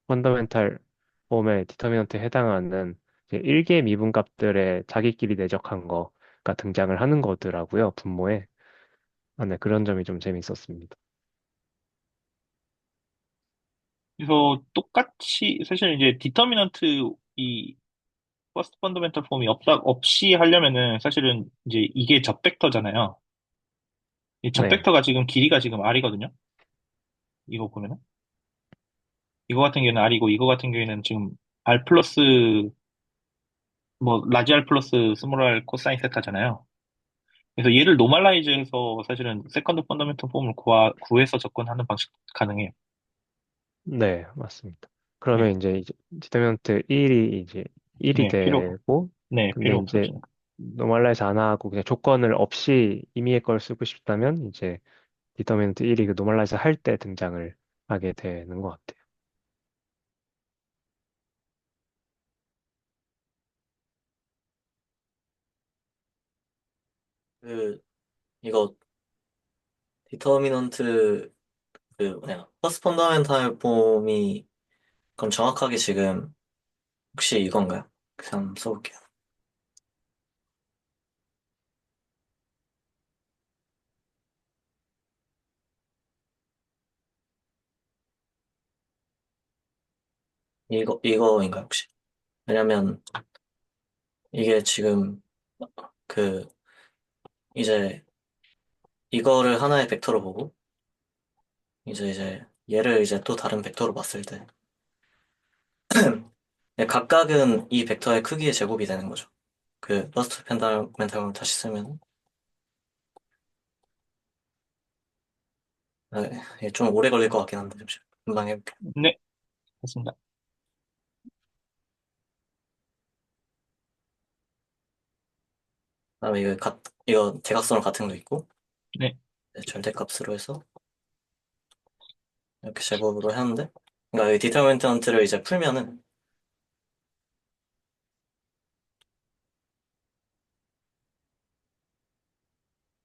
D: fundamental form의 디터미넌트에 해당하는 이제 1개 미분값들의 자기끼리 내적한 거가 등장을 하는 거더라고요, 분모에. 네, 그런 점이 좀 재밌었습니다.
A: 그래서 똑같이, 사실 이제 디터미넌트 이 퍼스트 펀더멘털 폼이 없이 하려면은 사실은 이제 이게 접벡터잖아요. 이
D: 네,
A: 접벡터가 지금 길이가 지금 R이거든요. 이거 보면은. 이거 같은 경우에는 R이고, 이거 같은 경우에는 지금 R 플러스, 라지 R 플러스 스몰 R 코사인 세타잖아요. 그래서 얘를 노멀라이즈해서 사실은 세컨드 펀더멘털 폼을 구해서 접근하는 방식 가능해요.
D: 네, 맞습니다.
A: 네,
D: 그러면 이제 디터미넌트 1이 이제 1이
A: 네,
D: 되고, 근데
A: 필요
D: 이제
A: 없어지는.
D: 노멀라이즈 안 하고 그냥 조건을 없이 임의의 걸 쓰고 싶다면 이제 디터미넌트 1이 그 노멀라이즈 할 때 등장을 하게 되는 것 같아요.
G: 그 이거 디터미넌트 그 뭐냐 퍼스트 펀더멘탈 폼이 그럼 정확하게 지금 혹시 이건가요? 그냥 한번 써볼게요. 이거인가요 혹시? 왜냐면 이게 지금 그 이제 이거를 하나의 벡터로 보고, 이제 얘를 이제 또 다른 벡터로 봤을 때, 각각은 이 벡터의 크기의 제곱이 되는 거죠. 그 버스트 펜다멘탈을 다시 쓰면, 좀 오래 걸릴 것 같긴 한데, 잠시 금방 해볼게요.
A: 네, 됐습니다.
G: 그다음에 이거 대각선으로 같은 거 있고,
A: 네,
G: 절대값으로 해서 이렇게 제곱으로 하는데, 그러니까 이 디터미넌트를 이제 풀면은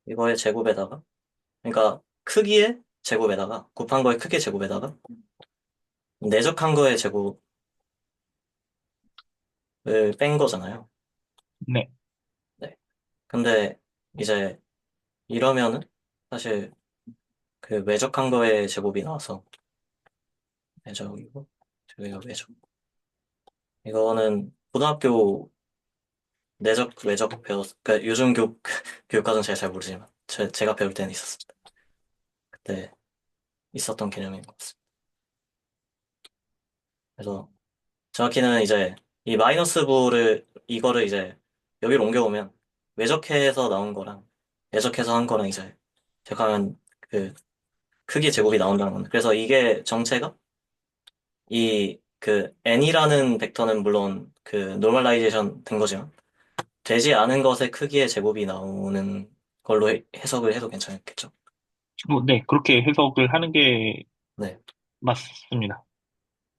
G: 이거의 제곱에다가, 그러니까 크기의 제곱에다가 곱한 거의 크기의 제곱에다가 내적한 거의 제곱을 뺀 거잖아요.
A: 네,
G: 네. 근데 이제 이러면은 사실 그 외적한 거의 제곱이 나와서 외적이고 저기가 외적. 이거는 고등학교 내적 외적 그러니까 요즘 교육과정 제가 잘 모르지만 제가 배울 때는 있었습니다. 그때 있었던 개념인 것 같습니다. 그래서 정확히는 이제 이 마이너스 부를 이거를 이제 여기로 옮겨오면 외적해서 나온 거랑 내적해서 한 거랑 이제 제가하면 그 크기 제곱이 나온다는 건데 그래서 이게 정체가 이 그 n이라는 벡터는 물론 그 노멀라이제이션 된 거지만 되지 않은 것의 크기의 제곱이 나오는 걸로 해석을 해도 괜찮겠죠?
A: 네, 그렇게 해석을 하는 게
G: 네,
A: 맞습니다.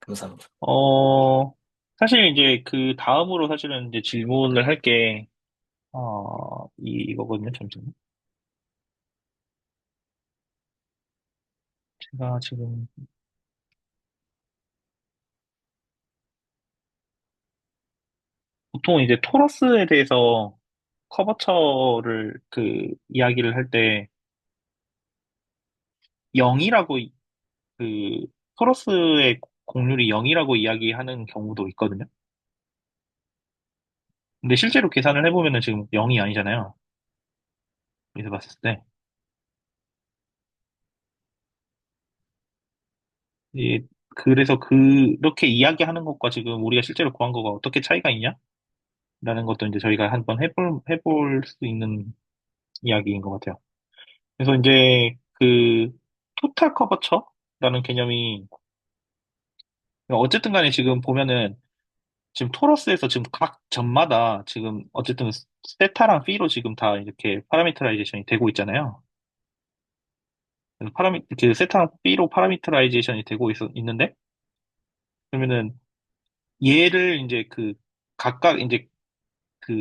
G: 감사합니다.
A: 어, 사실 이제 그 다음으로 사실은 이제 질문을 할 게, 이거거든요. 잠시만요. 제가 지금, 보통 이제 토러스에 대해서 커버처를 이야기를 할 때 0이라고, 그, 토러스의 곡률이 0이라고 이야기하는 경우도 있거든요. 근데 실제로 계산을 해보면은 지금 0이 아니잖아요. 여기서 봤을 때. 그래서 그렇게 이야기하는 것과 지금 우리가 실제로 구한 거가 어떻게 차이가 있냐? 라는 것도 이제 저희가 한번 해볼 수 있는 이야기인 것 같아요. 그래서 이제 토탈 커버처라는 개념이, 어쨌든 간에 지금 보면은, 지금 토러스에서 지금 각 점마다 지금 어쨌든 세타랑 피로 지금 다 이렇게 파라미터라이제이션이 되고 있잖아요. 그래서 세타랑 피로 파라미터라이제이션이 되고 있는데, 그러면은 얘를 이제 각각 이제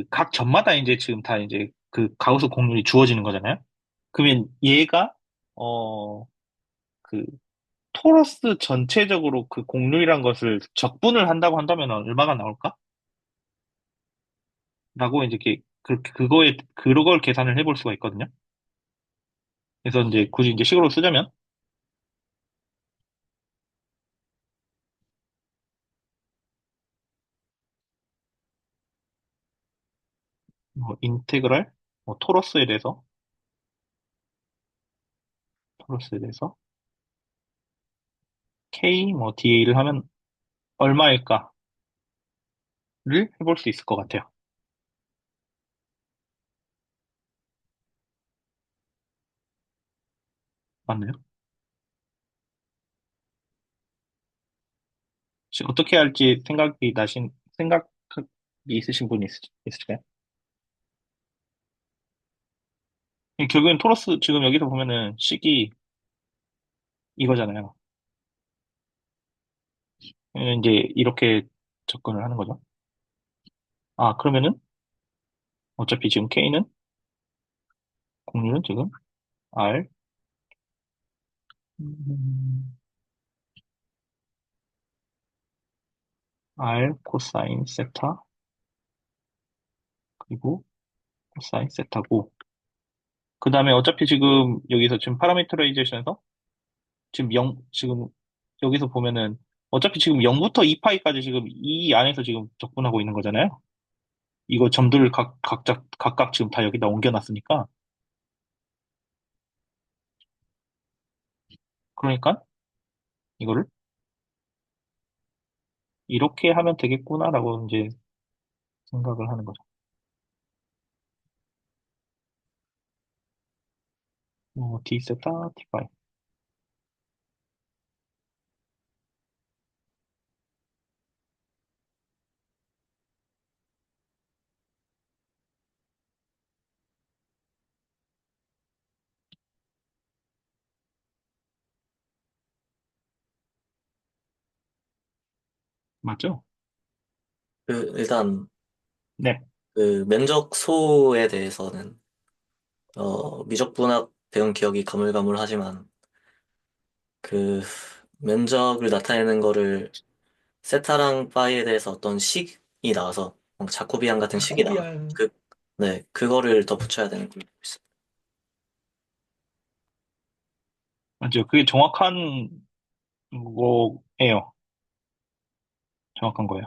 A: 각 점마다 이제 지금 다 이제 가우스 공률이 주어지는 거잖아요. 그러면 얘가, 어, 그, 토러스 전체적으로 그 공률이란 것을 적분을 한다고 한다면 얼마가 나올까? 라고 이제 그걸 계산을 해볼 수가 있거든요. 그래서 이제 굳이 이제 식으로 쓰자면, 인테그랄, 토러스에 대해서, K, DA를 하면 얼마일까를 해볼 수 있을 것 같아요. 맞나요? 혹시 어떻게 할지 생각이 있으신 분이 있으실까요? 결국엔 토러스, 지금 여기서 보면은 식이 이거잖아요. 이제 이렇게 접근을 하는 거죠. 그러면은 어차피 지금 K는, 공률은 지금 R, 음, R 코사인 세타, 그리고 코사인 세타고, 그 다음에 어차피 지금 여기서 지금 파라미터라이제이션에서 지금 여기서 보면은 어차피 지금 0부터 2파이까지 지금 이 안에서 지금 적분하고 있는 거잖아요. 이거 점들을 각각 지금 다 여기다 옮겨놨으니까. 그러니까 이거를 이렇게 하면 되겠구나라고 이제 생각을 하는 거죠. D 세타, D 파이. 맞죠?
G: 일단
A: 네,
G: 그 면적소에 대해서는 미적분학 배운 기억이 가물가물하지만 그 면적을 나타내는 거를 세타랑 파이에 대해서 어떤 식이 나와서 뭔가 자코비안 같은 식이 나와.
C: 자코비안
G: 네, 그거를 더 붙여야 되는 걸로 알고 있어요.
A: 맞죠. 그게 정확한 거예요. 정확한 거예요.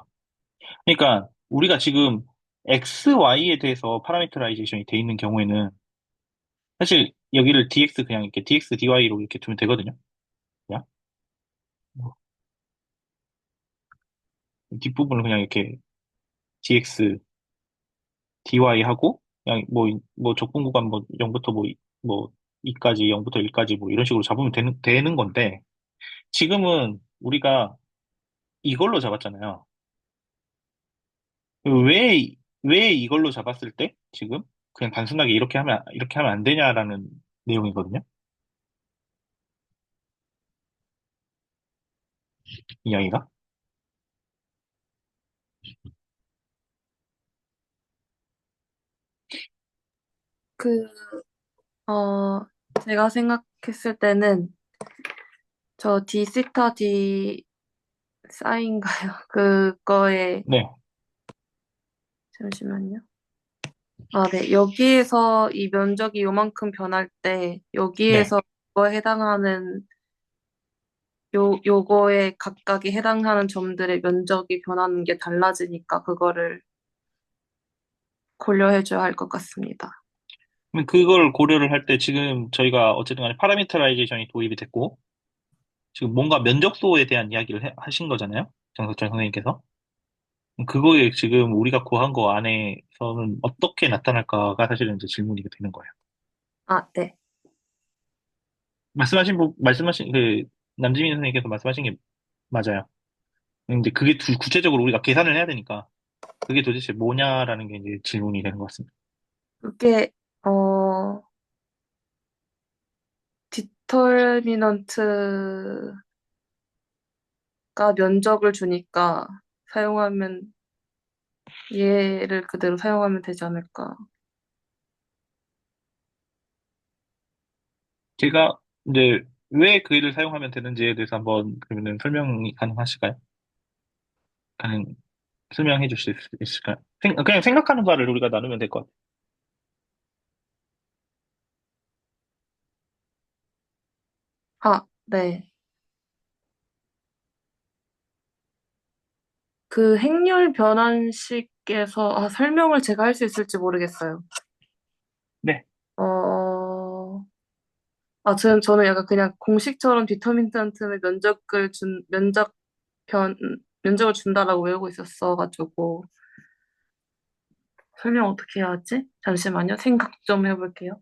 A: 그러니까 우리가 지금 X, Y에 대해서 파라미터라이제이션이 돼 있는 경우에는 사실 여기를 dx 그냥 이렇게 dx, dy로 이렇게 두면 되거든요. 그냥 뒷부분을 그냥 이렇게 dx, dy 하고 그냥 뭐 적분 구간 뭐 0부터 뭐 2까지 0부터 1까지 뭐 이런 식으로 잡으면 되는 건데 지금은 우리가 이걸로 잡았잖아요. 왜, 왜 이걸로 잡았을 때 지금 그냥 단순하게 이렇게 하면 안 되냐라는 내용이거든요. 이야기가.
H: 그, 어, 제가 생각했을 때는 저 D 시타 D 사인가요? 그거에,
A: 네,
H: 잠시만요. 아, 네. 여기에서 이 면적이 요만큼 변할 때,
A: 네.
H: 여기에서 그거에 해당하는, 요거에 각각에 해당하는 점들의 면적이 변하는 게 달라지니까 그거를 고려해줘야 할 것 같습니다.
A: 그럼 그걸 고려를 할 때 지금 저희가 어쨌든 간에 파라미터라이제이션이 도입이 됐고 지금 뭔가 면적소에 대한 이야기를 하신 거잖아요. 정석철 선생님께서. 그거에 지금 우리가 구한 거 안에서는 어떻게 나타날까가 사실은 이제 질문이 되는 거예요.
H: 아, 네.
A: 말씀하신 남지민 선생님께서 말씀하신 게 맞아요. 근데 그게 구체적으로 우리가 계산을 해야 되니까 그게 도대체 뭐냐라는 게 이제 질문이 되는 것 같습니다.
H: 그게, 어, 디터미넌트가 면적을 주니까 사용하면, 얘를 그대로 사용하면 되지 않을까.
A: 제가 이제 왜 그 일을 사용하면 되는지에 대해서 한번 그러면 설명이 가능하실까요? 가능, 설명해 주실 수 있을까요? 그냥 생각하는 바를 우리가 나누면 될 것 같아요.
H: 아, 네. 그 행렬 변환식에서, 설명을 제가 할 수 있을지 모르겠어요.
A: 네.
H: 어, 저는 약간 그냥 공식처럼 디터민턴트의 변, 면적을 준다라고 외우고 있었어가지고, 설명 어떻게 해야 하지? 잠시만요. 생각 좀 해볼게요.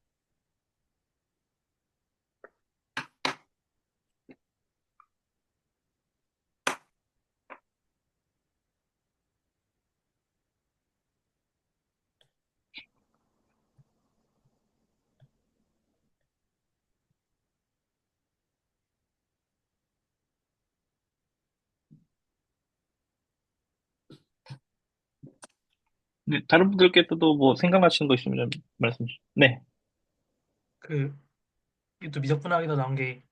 A: 네, 다른 분들께서도 뭐 생각나시는 거 있으면 말씀 주세요. 네.
C: 그 이게 또 미적분학에서 나온 게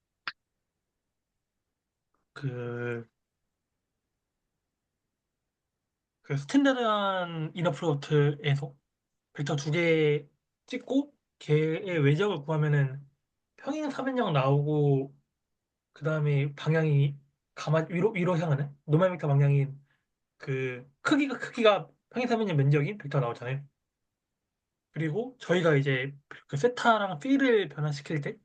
C: 그 그 스탠다드한 이너 프로덕트에서 벡터 두 개 찍고 걔의 외적을 구하면은 평행 사변형 나오고 그 다음에 방향이 위로 향하는 노멀 벡터 방향인 그 크기가 평행 사변형 면적인 벡터 나오잖아요. 그리고 저희가 이제 그 세타랑 필을 변환시킬 때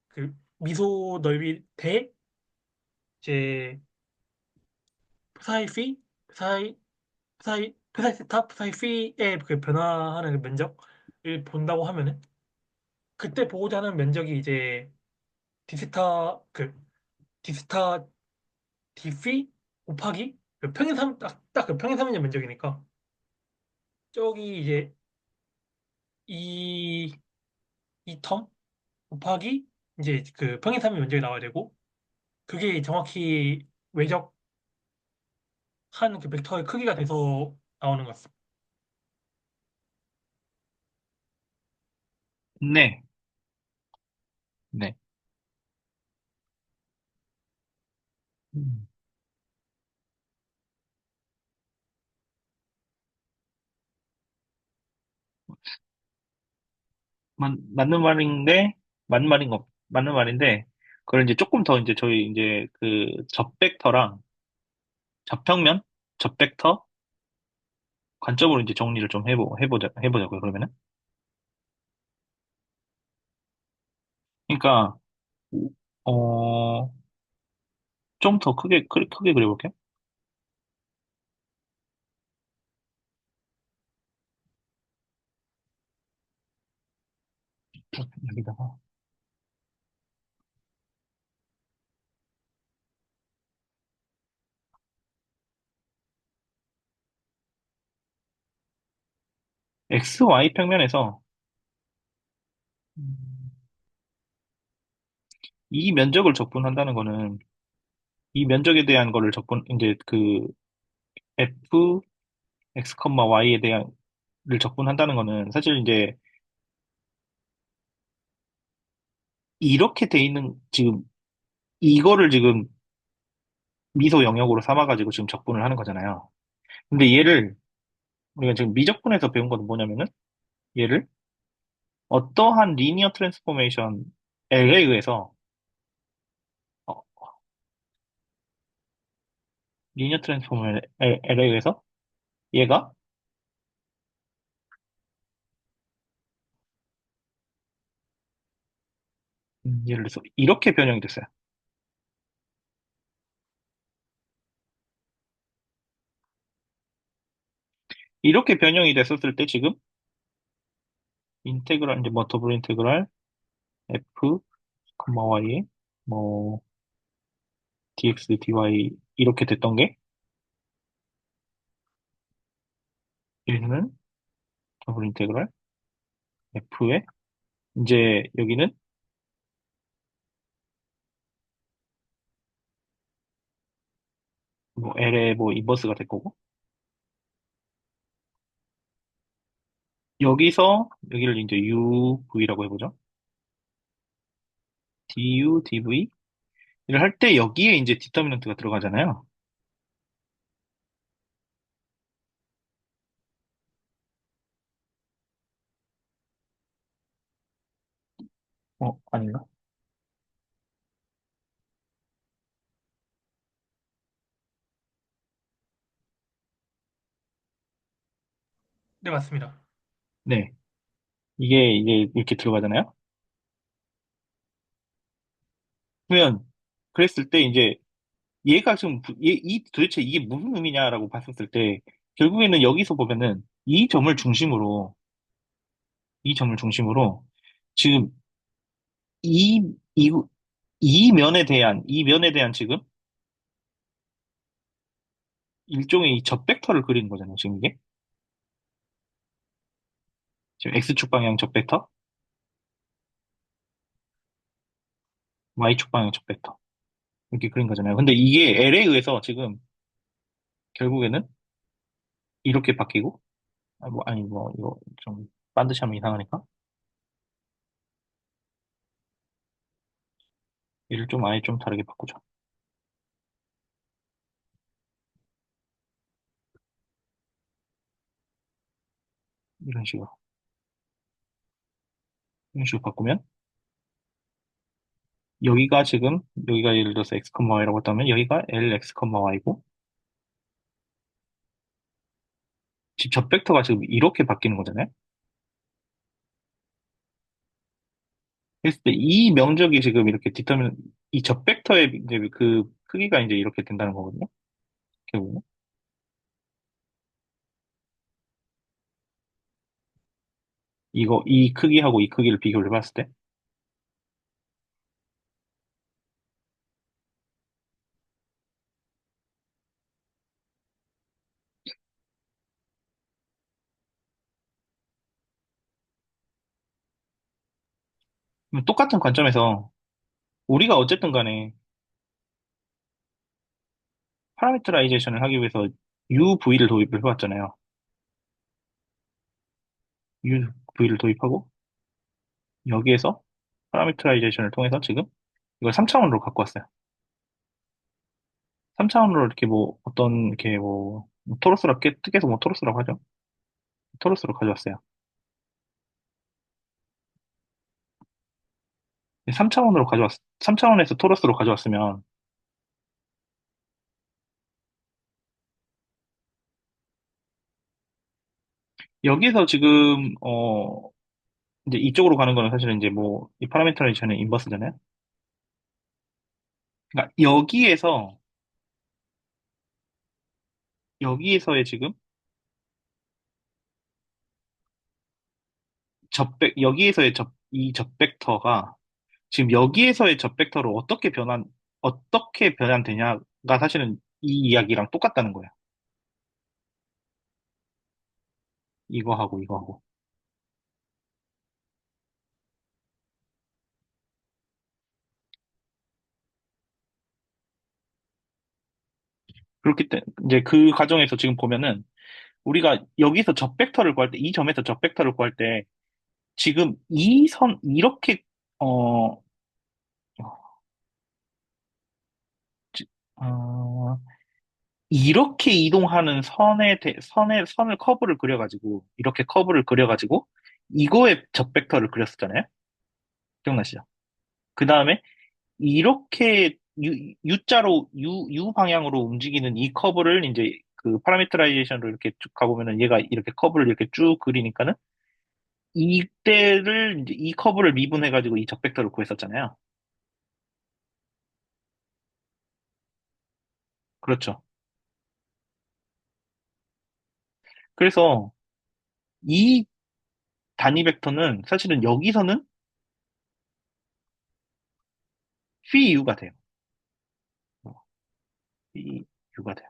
C: 그 미소 넓이 대 이제 프사이 피 프사이 프사이 세타 프사이 피의 그 변화하는 그 면적을 본다고 하면은 그때 보고자 하는 면적이 이제 디스타 그 디스타 디피 곱하기 그 평행 삼 딱 그 평행 삼인의 면적이니까 저기 이제 이 이 텀 곱하기 이제 그 평행 삼인 면적이 나와야 되고 그게 정확히 외적한 그 벡터의 크기가 돼서 나오는 것 같습니다.
A: 네, 네. 음, 맞는 말인데, 맞는 말인데, 그걸 이제 조금 더 이제 저희 이제 그 접벡터랑 접평면, 접벡터 관점으로 이제 정리를 좀 해보자고요, 그러면은. 그러니까, 어, 좀 더 크게 그려볼게요. 여기다가. XY 평면에서, 음, 이 면적을 적분한다는 거는, 이 면적에 대한 거를 이제 그 F, X, Y에 대한, 를 적분한다는 거는, 사실 이제, 이렇게 돼 있는, 지금, 이거를 지금 미소 영역으로 삼아가지고 지금 적분을 하는 거잖아요. 근데 얘를, 우리가 지금 미적분에서 배운 건 뭐냐면은, 얘를 어떠한 리니어 트랜스포메이션 L에 의해서, 어, 리니어 트랜스포메이션 L에 의해서, 얘가, 예를 들어서, 이렇게 변형이 됐어요. 이렇게 변형이 됐었을 때 지금, 인테그랄, 이제 뭐 더블 인테그랄, F, Y에, 뭐, dx, dy, 이렇게 됐던 게, 얘는 더블 인테그랄, F에, 이제 여기는 뭐 L의 뭐 인버스가 될 거고, 여기서 여기를 이제 UV라고 해보죠. du, dv. 를 할 때 여기에 이제 디터미넌트가 들어가잖아요. 아닌가?
C: 네, 맞습니다.
A: 네. 이게 이렇게 들어가잖아요. 그러면, 그랬을 때 이제 얘가 지금, 도대체 이게 무슨 의미냐라고 봤었을 때, 결국에는 여기서 보면은 이 점을 중심으로, 지금 이, 이, 이 면에 대한 지금 일종의 이 접벡터를 그리는 거잖아요, 지금 이게. 지금 X축 방향 접벡터, Y축 방향 접벡터. 이렇게 그린 거잖아요. 근데 이게 L에 의해서 지금 결국에는 이렇게 바뀌고, 이거 좀 반드시 하면 이상하니까. 얘를 좀 아예 좀 다르게 바꾸죠. 이런 식으로. 이런 식으로 바꾸면, 여기가 예를 들어서 x, y라고 했다면, 여기가 lx, y고, 지금 저 벡터가 지금 이렇게 바뀌는 거잖아요. 했을 때 이 면적이 지금 이렇게 디터민, 이 접벡터의 이제 그 크기가 이제 이렇게 된다는 거거든요. 결국은. 이 크기하고 이 크기를 비교를 해봤을 때. 똑같은 관점에서 우리가 어쨌든 간에 파라미터라이제이션을 하기 위해서 UV를 도입을 해왔잖아요. UV를 도입하고 여기에서 파라미터라이제이션을 통해서 지금 이걸 3차원으로 갖고 왔어요. 3차원으로 이렇게 뭐 어떤 이렇게 뭐 토러스럽게 뜻에서 뭐 토러스라고 하죠. 토러스로 가져왔어요. 3차원에서 토러스로 가져왔으면 여기서 지금 이제 이쪽으로 가는 거는 사실은 이제 뭐 이 파라미터라이제이션의 인버스잖아요. 그러니까 여기에서의 지금 여기에서의 이 접벡터가 지금 여기에서의 접벡터로 어떻게 변환되냐가 사실은 이 이야기랑 똑같다는 거예요. 이거하고 이거하고. 그렇기 때문에 이제 그 과정에서 지금 보면은 우리가 여기서 접벡터를 구할 때, 이 점에서 접벡터를 구할 때 지금 이렇게 어, 지- 어, 이렇게 이동하는 선을 커브를 그려가지고 이렇게 커브를 그려가지고 이거에 접벡터를 그렸었잖아요. 기억나시죠? 그 다음에 이렇게 U 방향으로 움직이는 이 커브를 이제 그 파라미터라이제이션으로 이렇게 쭉 가보면은 얘가 이렇게 커브를 이렇게 쭉 그리니까는 이때를 이제 이 커브를 미분해가지고 이 적벡터를 구했었잖아요. 그렇죠. 그래서 이 단위 벡터는 사실은 여기서는 phi u가 돼요. phi u가 돼요.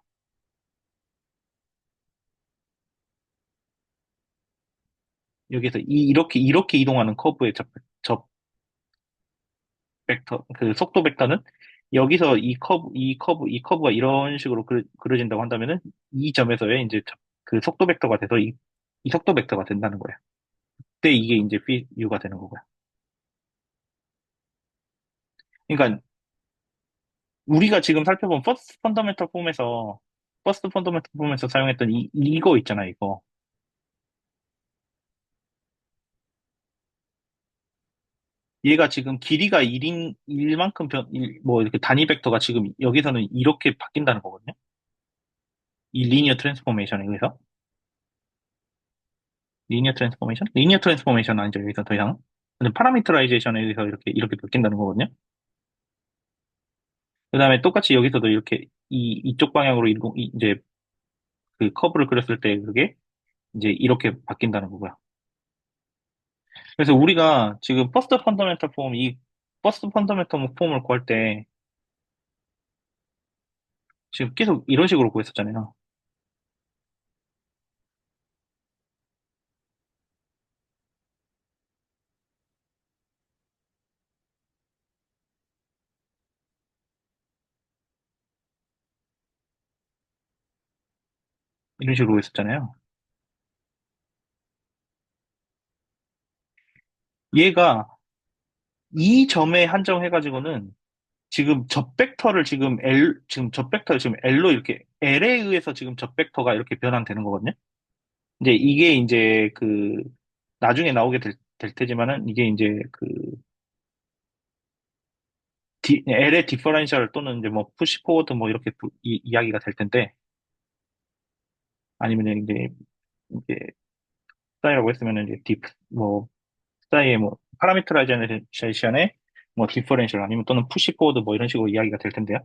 A: 여기서 이렇게 이동하는 커브의 벡터, 그 속도 벡터는 여기서 이 커브가 이런 식으로 그려진다고 한다면은 이 점에서의 이제 그 속도 벡터가 돼서 이 속도 벡터가 된다는 거예요. 그때 이게 이제 phi u가 되는 거고요. 그러니까 우리가 지금 살펴본 퍼스트 펀더멘털 폼에서 사용했던 이거 있잖아, 이거. 얘가 지금 길이가 1만큼 뭐 이렇게 단위 벡터가 지금 여기서는 이렇게 바뀐다는 거거든요. 이 리니어 트랜스포메이션에 의해서. 리니어 트랜스포메이션 아니죠, 여기서 더 이상. 근데 파라미터라이제이션에 의해서 이렇게 바뀐다는 거거든요. 그 다음에 똑같이 여기서도 이렇게 이쪽 방향으로 이제 그 커브를 그렸을 때 그게 이제 이렇게 바뀐다는 거고요. 그래서 우리가 지금 퍼스트 펀더멘털 폼을 구할 때 지금 계속 이런 식으로 구했었잖아요. 이런 식으로 구했었잖아요. 얘가 이 점에 한정해가지고는 지금 접벡터를 지금 L로 이렇게, L에 의해서 지금 접벡터가 이렇게 변환되는 거거든요. 이제 이게 이제 나중에 나오게 될 테지만은 이게 이제 L의 디퍼런셜 또는 이제 뭐 푸시 포워드 뭐 이렇게 이야기가 될 텐데, 아니면 이제 스타이라고 했으면 이제 뭐, 스타이의 뭐, 파라미터라이제이션의 뭐 디퍼런셜 아니면 또는 푸시 포워드 뭐 이런 식으로 이야기가 될 텐데요.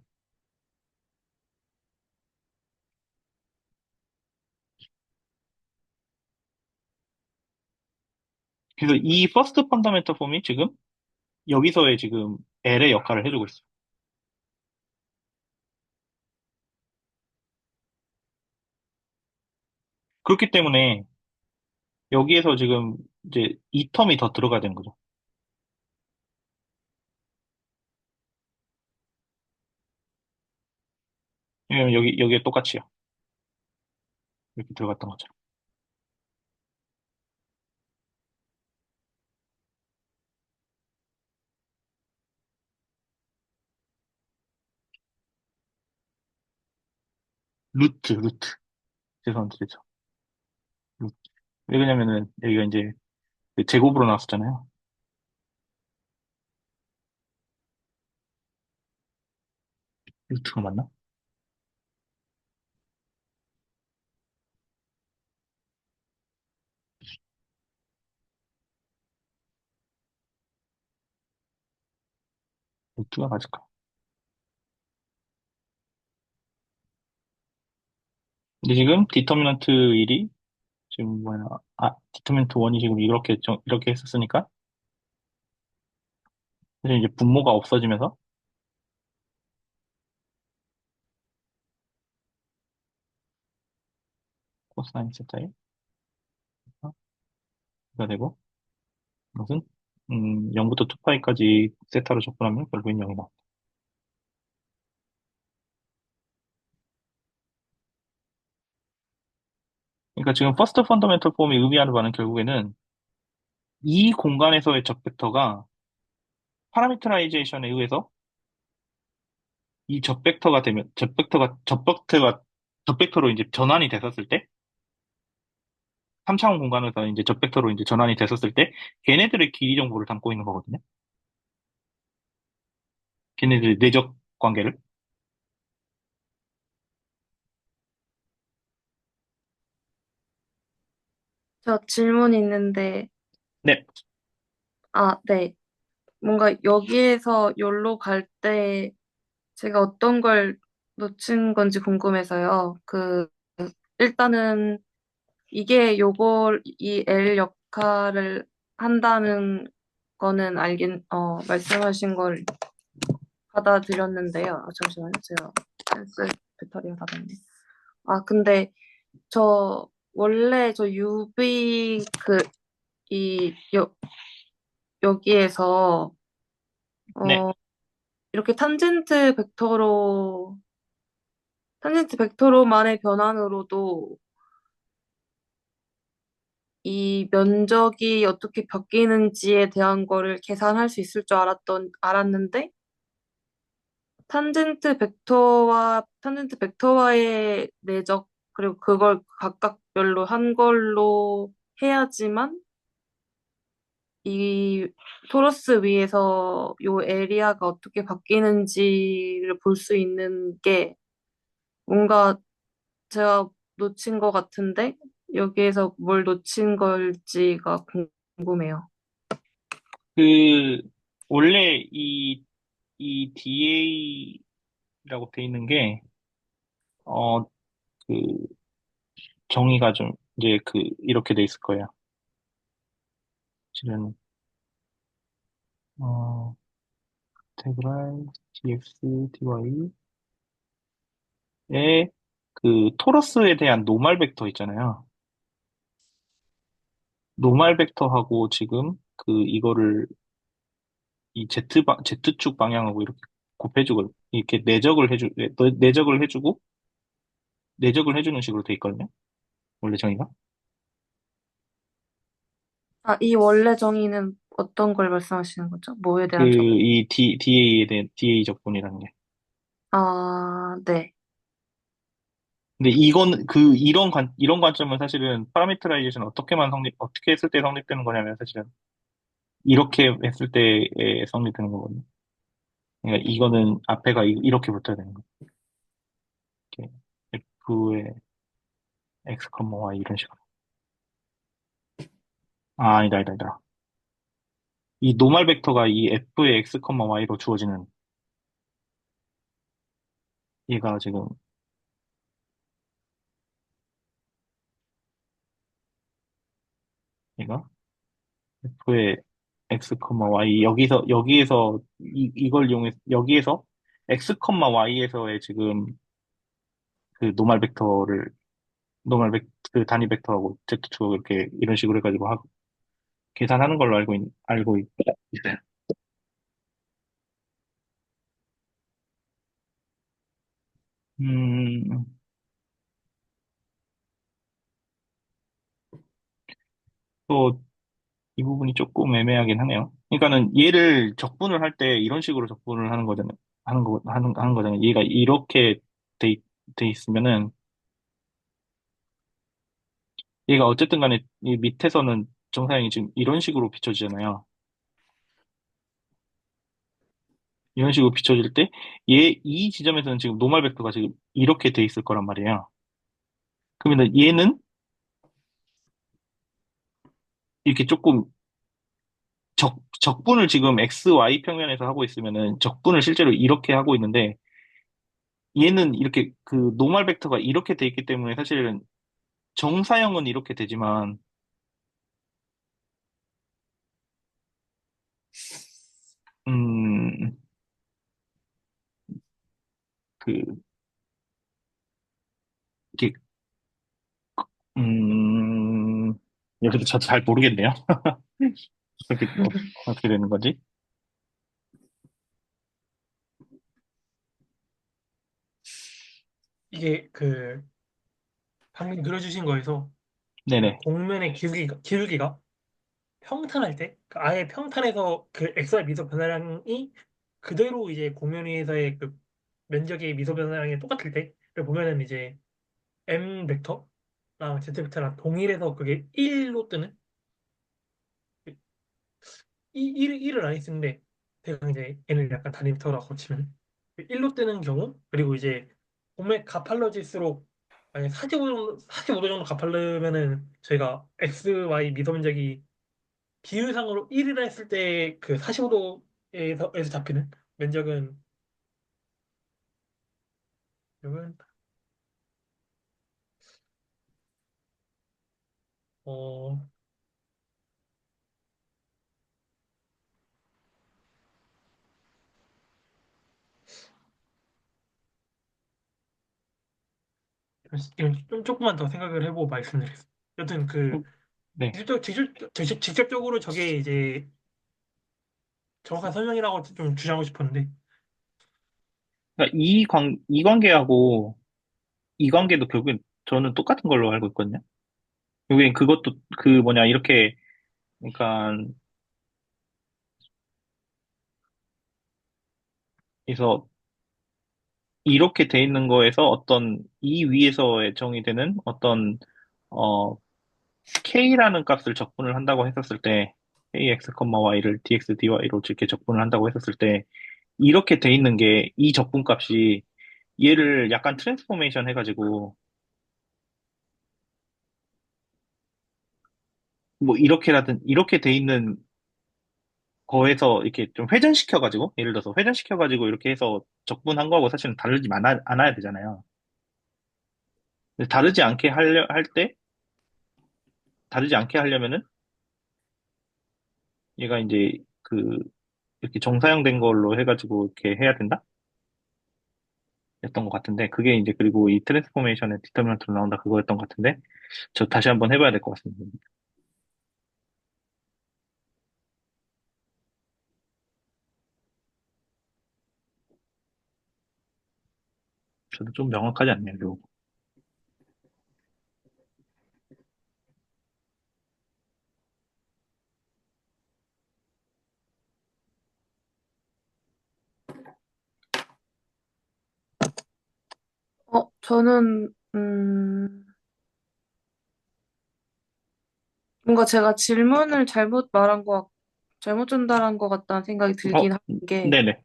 A: 그래서 이 퍼스트 펀더멘털 폼이 지금 여기서의 지금 L의 역할을 해주고 있어요. 그렇기 때문에 여기에서 지금 이제 이 텀이 더 들어가야 되는 거죠. 왜냐면 여기에 똑같이요. 이렇게 들어갔던 거죠. 루트. 죄송합니다. 죄송. 루트. 왜 그러냐면은 여기가 이제 그 제곱으로 나왔었잖아요. 루트가 맞나? 루트가 맞을까? 근데 지금 디터미넌트 1이 지금 뭐야? 디터미넌트 1이 지금 이렇게 했었으니까 사실 이제 분모가 없어지면서 코사인 세타에 가 되고 이것은 0부터 2파이까지 세타로 접근하면 결국엔 0이 나옵니다. 그러니까 지금 퍼스트 펀더멘털 폼이 의미하는 바는 결국에는 이 공간에서의 적벡터가 파라미터라이제이션에 의해서 이 적벡터가 되면 적벡터로 이제 전환이 됐었을 때 3차원 공간에서 이제 적벡터로 이제 전환이 됐었을 때 걔네들의 길이 정보를 담고 있는 거거든요. 걔네들의 내적 관계를.
H: 저 질문 있는데,
A: 네,
H: 네. 뭔가 여기에서 여기로 갈 때 제가 어떤 걸 놓친 건지 궁금해서요. 일단은 이게 이 L 역할을 한다는 거는 말씀하신 걸 받아들였는데요. 잠시만요. 제가 펜슬 배터리가 다 됐네. 근데 원래 저 UV 여기에서,
A: 네.
H: 어, 이렇게 탄젠트 벡터로만의 변환으로도 이 면적이 어떻게 바뀌는지에 대한 거를 계산할 수 있을 줄 알았는데, 탄젠트 벡터와의 내적, 그리고 그걸 각각별로 한 걸로 해야지만 이 토러스 위에서 요 에리아가 어떻게 바뀌는지를 볼 수 있는 게 뭔가 제가 놓친 것 같은데 여기에서 뭘 놓친 걸지가 궁금해요.
A: 그, 원래 이 DA라고 돼 있는 게, 어, 그, 정의가 좀, 이제 이렇게 돼 있을 거예요. 실은, 어, 인테그랄 dx dy의 그 토러스에 대한 노말 벡터 있잖아요. 노말 벡터하고 지금 이거를 이 Z축 방향하고 이렇게 곱해주고 이렇게 내적을 해주는 식으로 돼 있거든요. 원래 정의가.
H: 이 원래 정의는 어떤 걸 말씀하시는 거죠? 뭐에 대한 정?
A: 이 DA에 대한 DA 적분이라는 게.
H: 네.
A: 근데 이런 관점은 사실은 파라미터라이제이션 어떻게 했을 때 성립되는 거냐면 사실은 이렇게 했을 때에 성립되는 거거든요. 그러니까 이거는 앞에가 이렇게 붙어야 되는 거예요. 이렇게 F의 X, Y 이런 식으로. 아니다. 이 노멀 벡터가 이 f의 x, y로 주어지는 얘가 지금 얘가 f의 x, y 여기에서 이걸 이용해 여기에서 x, y에서의 지금 그 그 단위 벡터하고 z축 이렇게 이런 식으로 해가지고 계산하는 걸로 있어요. 음, 또 이 부분이 조금 애매하긴 하네요. 그러니까는 얘를 적분을 할 때 이런 식으로 적분을 하는 거잖아요. 하는 거잖아요. 얘가 이렇게 돼, 돼 있으면은 얘가 어쨌든 간에 이 밑에서는 정사형이 지금 이런 식으로 비춰지잖아요. 이런 식으로 비춰질 때 이 지점에서는 지금 노멀 벡터가 지금 이렇게 돼 있을 거란 말이에요. 그러면 얘는 이렇게 조금 적분을 지금 x, y 평면에서 하고 있으면은 적분을 실제로 이렇게 하고 있는데 얘는 이렇게 그 노멀 벡터가 이렇게 돼 있기 때문에 사실은 정사형은 이렇게 되지만 음, 그 이게 음, 여기도 저도 잘 모르겠네요. 어떻게 어떻게 되는 거지?
C: 이게 그 방금 그려주신 거에서 그
A: 네네.
C: 공면의 기울기가 평탄할 때, 그 아예 평탄에서 그 xy 미소 변화량이 그대로 이제 공면 위에서의 그 면적의 미소 변화량이 똑같을 때를 보면은 이제 m 벡터랑 z 벡터랑 동일해서 그게 1로 뜨는 일을 안 했는데 대강 이제 n을 약간 단위 벡터라고 치면 1로 뜨는 경우 그리고 이제 공맥 가팔러질수록 만약 45도 정도 가팔르면은 저희가 x, y 미소 면적이 비율상으로 1이라 했을 때 그 45도에서 잡히는 면적은 면적은 어 이건 좀 조금만 더 생각을 해보고 말씀드리겠습니다. 여튼 그
A: 네.
C: 직접적으로 저게 이제 정확한 설명이라고 좀 주장하고 싶었는데
A: 그러니까 이 관계하고 이 관계도 결국엔 저는 똑같은 걸로 알고 있거든요. 결국엔 그것도 그 뭐냐 이렇게 그러니까 그래서 이렇게 돼 있는 거에서 어떤 이 위에서의 정의되는 어떤 어 k라는 값을 적분을 한다고 했었을 때 kx, y를 dx, dy로 이렇게 적분을 한다고 했었을 때 이렇게 돼 있는 게 이 적분 값이 얘를 약간 트랜스포메이션 해가지고 뭐 이렇게 돼 있는 거에서 이렇게 좀 회전시켜가지고 예를 들어서 회전시켜가지고 이렇게 해서 적분한 거하고 사실은 다르지 않아야 되잖아요. 근데 할 때 다르지 않게 하려면은 얘가 이제 이렇게 정사형된 걸로 해가지고 이렇게 해야 된다? 였던 것 같은데, 그게 이제 그리고 이 트랜스포메이션의 디터미넌트로 나온다 그거였던 것 같은데, 저 다시 한번 해봐야 될 것 같습니다. 저도 좀 명확하지 않네요, 이거.
H: 저는, 뭔가 제가 질문을 잘못 전달한 것 같다는 생각이 들긴
A: 어,
H: 하는 게,
A: 네네.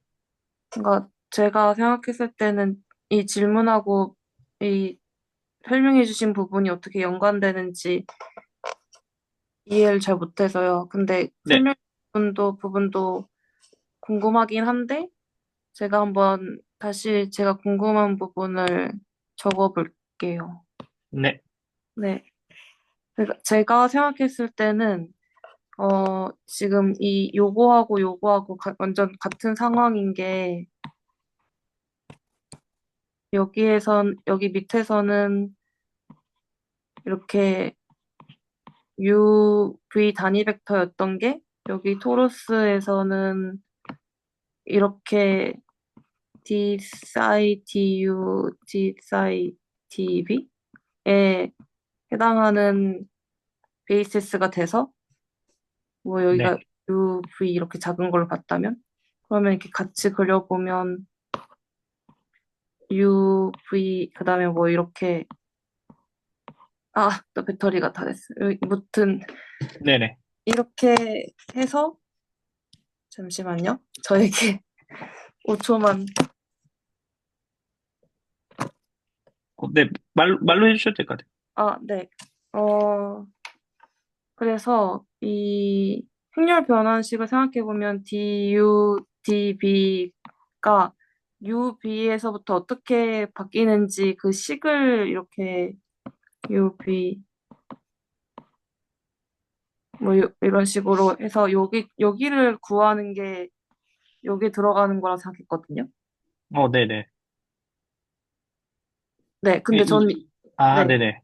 H: 뭔가 제가 생각했을 때는 이 질문하고 이 설명해주신 부분이 어떻게 연관되는지 이해를 잘 못해서요. 근데
A: 네.
H: 부분도 궁금하긴 한데, 제가 한번 다시 제가 궁금한 부분을 적어볼게요.
A: 네,
H: 네. 제가 생각했을 때는, 지금 요거하고 완전 같은 상황인 게, 여기 밑에서는 이렇게 UV 단위 벡터였던 게, 여기 토러스에서는 이렇게 d psi du d psi dv에 해당하는 베이시스가 돼서 뭐
A: 네,
H: 여기가 UV 이렇게 작은 걸로 봤다면 그러면 이렇게 같이 그려보면 UV 그다음에 뭐 이렇게 또 배터리가 다 됐어요. 무튼
A: 네네.
H: 이렇게 해서 잠시만요. 저에게 5초만.
A: 네, 말로 해주셔도 될 것 같아요.
H: 네. 그래서 이 행렬 변환식을 생각해보면 du, dv가 ub에서부터 어떻게 바뀌는지 그 식을 이렇게 ub 뭐 이런 식으로 해서 여기를 구하는 게 여기 들어가는 거라 생각했거든요.
A: 네네.
H: 네, 근데 전 네.
A: 네네.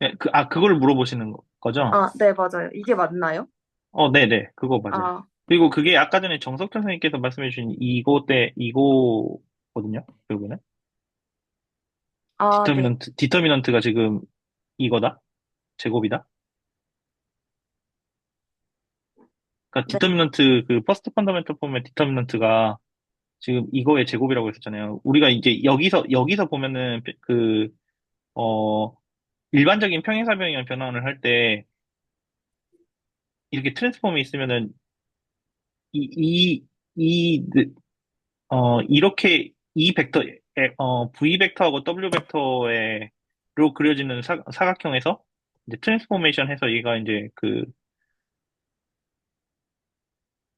A: 네, 그걸 물어보시는 거죠?
H: 네, 맞아요. 이게 맞나요?
A: 네네. 그거 맞아요.
H: 아,
A: 그리고 그게 아까 전에 정석현 선생님께서 말씀해 주신 이거거든요. 결국에는.
H: 네.
A: 디터미넌트가 지금 이거다? 제곱이다? 그러니까
H: 네.
A: 디터미넌트, 그 퍼스트 펀더멘털 폼의 디터미넌트가 지금 이거의 제곱이라고 했었잖아요. 우리가 이제 여기서 보면은 어, 일반적인 평행사변형 변환을 할 때 이렇게 트랜스폼이 있으면은 이, 이, 이, 이렇게 이 V 벡터하고 W 벡터로 그려지는 사각형에서 이제 트랜스포메이션 해서 얘가 이제 그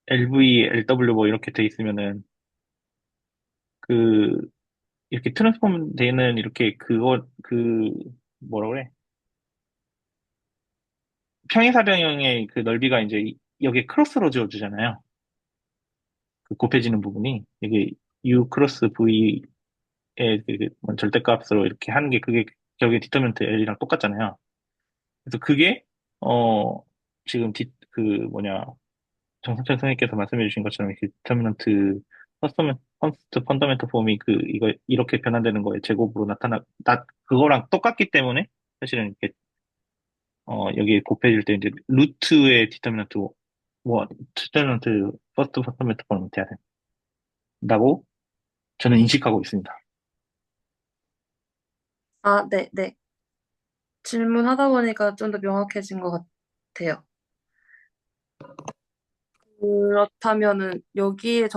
A: LV, LW 뭐 이렇게 돼 있으면은 그 이렇게 트랜스폼 되는 이렇게 뭐라 그래? 평행사변형의 그 넓이가 이제 여기에 크로스로 지어주잖아요. 그 곱해지는 부분이 이게 U 크로스 V의 뭐 절대값으로 이렇게 하는 게 그게 결국에 디터미넌트 L이랑 똑같잖아요. 그래서 그게 어 지금 그 뭐냐 정석천 선생님께서 말씀해 주신 것처럼 이렇게 디터미넌트 퍼스트 펀더멘트 폼이 이거 이렇게 변환되는 거에 제곱으로 그거랑 똑같기 때문에 사실은 이렇게 여기 곱해질 때 이제 루트의 디터미넌트 퍼스트 펀더멘트 폼이 돼야 된다고 저는 인식하고 있습니다.
H: 네, 네. 질문하다 보니까 좀 더 명확해진 것 같아요. 그렇다면은 여기에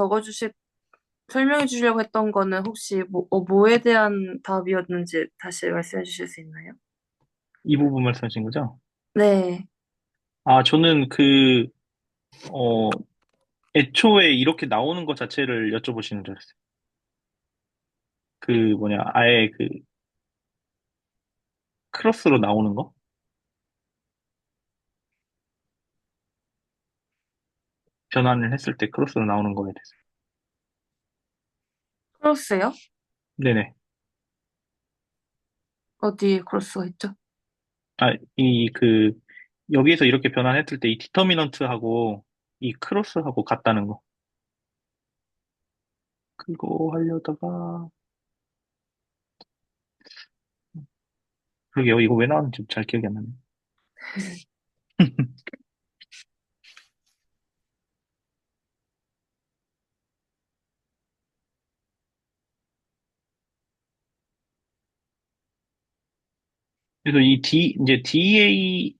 H: 설명해 주시려고 했던 거는 혹시 뭐에 대한 답이었는지 다시 말씀해 주실 수 있나요?
A: 이 부분 말씀하신 거죠?
H: 네.
A: 저는 어, 애초에 이렇게 나오는 것 자체를 여쭤보시는 줄 알았어요. 아예 크로스로 나오는 거? 변환을 했을 때 크로스로 나오는 거에 대해서.
H: 크로스요?
A: 네네.
H: 어디에 크로스가 있죠?
A: 아, 여기에서 이렇게 변환했을 때 이 디터미넌트하고 이 크로스하고 같다는 거. 그거 하려다가, 그러게요. 이거 왜 나왔는지 잘 기억이 안 나네. 그래서 이제 DA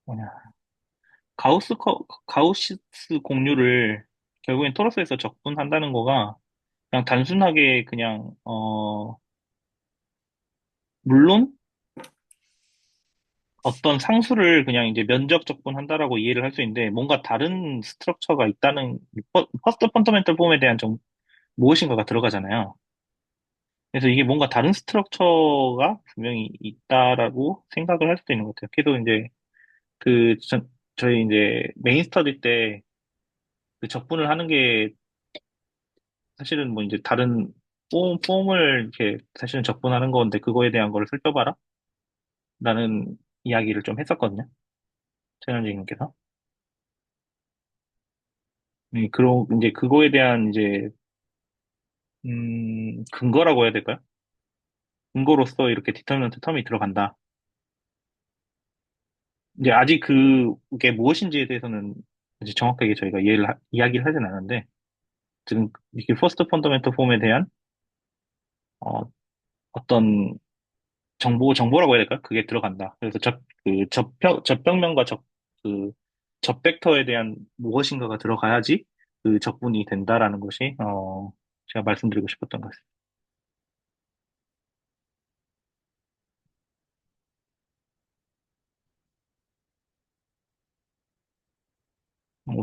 A: 뭐냐, 가우스 공률을 결국엔 토러스에서 적분한다는 거가 그냥 단순하게 물론 어떤 상수를 그냥 이제 면적 적분한다라고 이해를 할 수 있는데 뭔가 다른 스트럭처가 있다는 퍼스트 펀더멘털 폼에 대한 좀 무엇인가가 들어가잖아요. 그래서 이게 뭔가 다른 스트럭처가 분명히 있다라고 생각을 할 수도 있는 것 같아요. 계속 이제 저희 이제 메인 스터디 때 그 적분을 하는 게 사실은 뭐 이제 다른 폼을 이렇게 사실은 적분하는 건데 그거에 대한 거를 살펴봐라 라는 이야기를 좀 했었거든요. 최현진님께서. 그런 이제 그거에 대한 이제 근거라고 해야 될까요? 근거로서 이렇게 디터미넌트 텀이 들어간다. 이제 아직 그게 무엇인지에 대해서는 이제 정확하게 저희가 이야기를 하진 않았는데 지금 이렇게 퍼스트 펀더멘털 폼에 대한 어, 어떤 정보라고 해야 될까요? 그게 들어간다. 그래서 접평면과 그, 접벡터에 대한 무엇인가가 들어가야지 그 적분이 된다라는 것이, 제가 말씀드리고 싶었던 것 같습니다.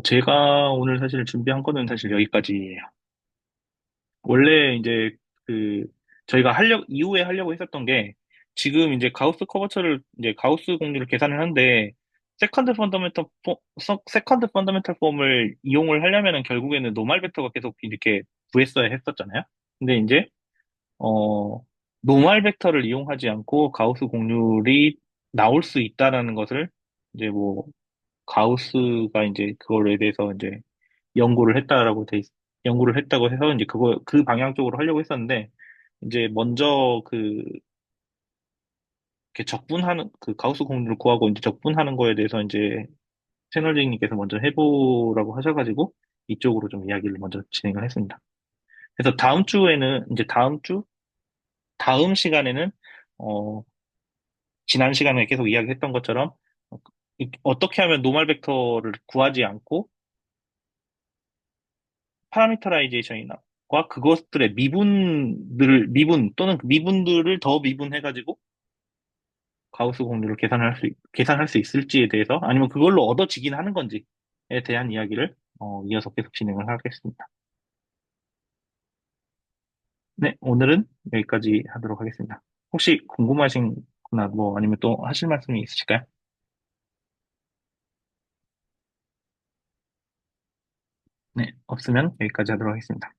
A: 제가 오늘 사실 준비한 거는 사실 여기까지예요. 원래 이제 그 저희가 이후에 하려고 했었던 게 지금 이제 가우스 커버처를 이제 가우스 공률을 계산을 하는데 세컨드 펀더멘털 폼을 이용을 하려면은 결국에는 노멀 벡터가 계속 이렇게 구했어야 했었잖아요. 근데 이제 어 노멀 벡터를 이용하지 않고 가우스 공률이 나올 수 있다라는 것을 이제 뭐 가우스가 이제 그거에 대해서 이제 연구를 했다라고 연구를 했다고 해서 이제 그 방향 쪽으로 하려고 했었는데, 이제 먼저 이렇게 적분하는, 그 가우스 공률을 구하고 이제 적분하는 거에 대해서 이제 채널링님께서 먼저 해보라고 하셔가지고, 이쪽으로 좀 이야기를 먼저 진행을 했습니다. 그래서 이제 다음 시간에는, 어, 지난 시간에 계속 이야기했던 것처럼, 어떻게 하면 노멀 벡터를 구하지 않고, 파라미터라이제이션이나 과 그것들의 미분 또는 그 미분들을 더 미분해가지고 가우스 공률을 계산할 수 있을지에 대해서 아니면 그걸로 얻어지긴 하는 건지에 대한 이야기를 이어서 계속 진행을 하겠습니다. 네, 오늘은 여기까지 하도록 하겠습니다. 혹시 궁금하신 거나 뭐 아니면 또 하실 말씀이 있으실까요? 네, 없으면 여기까지 하도록 하겠습니다.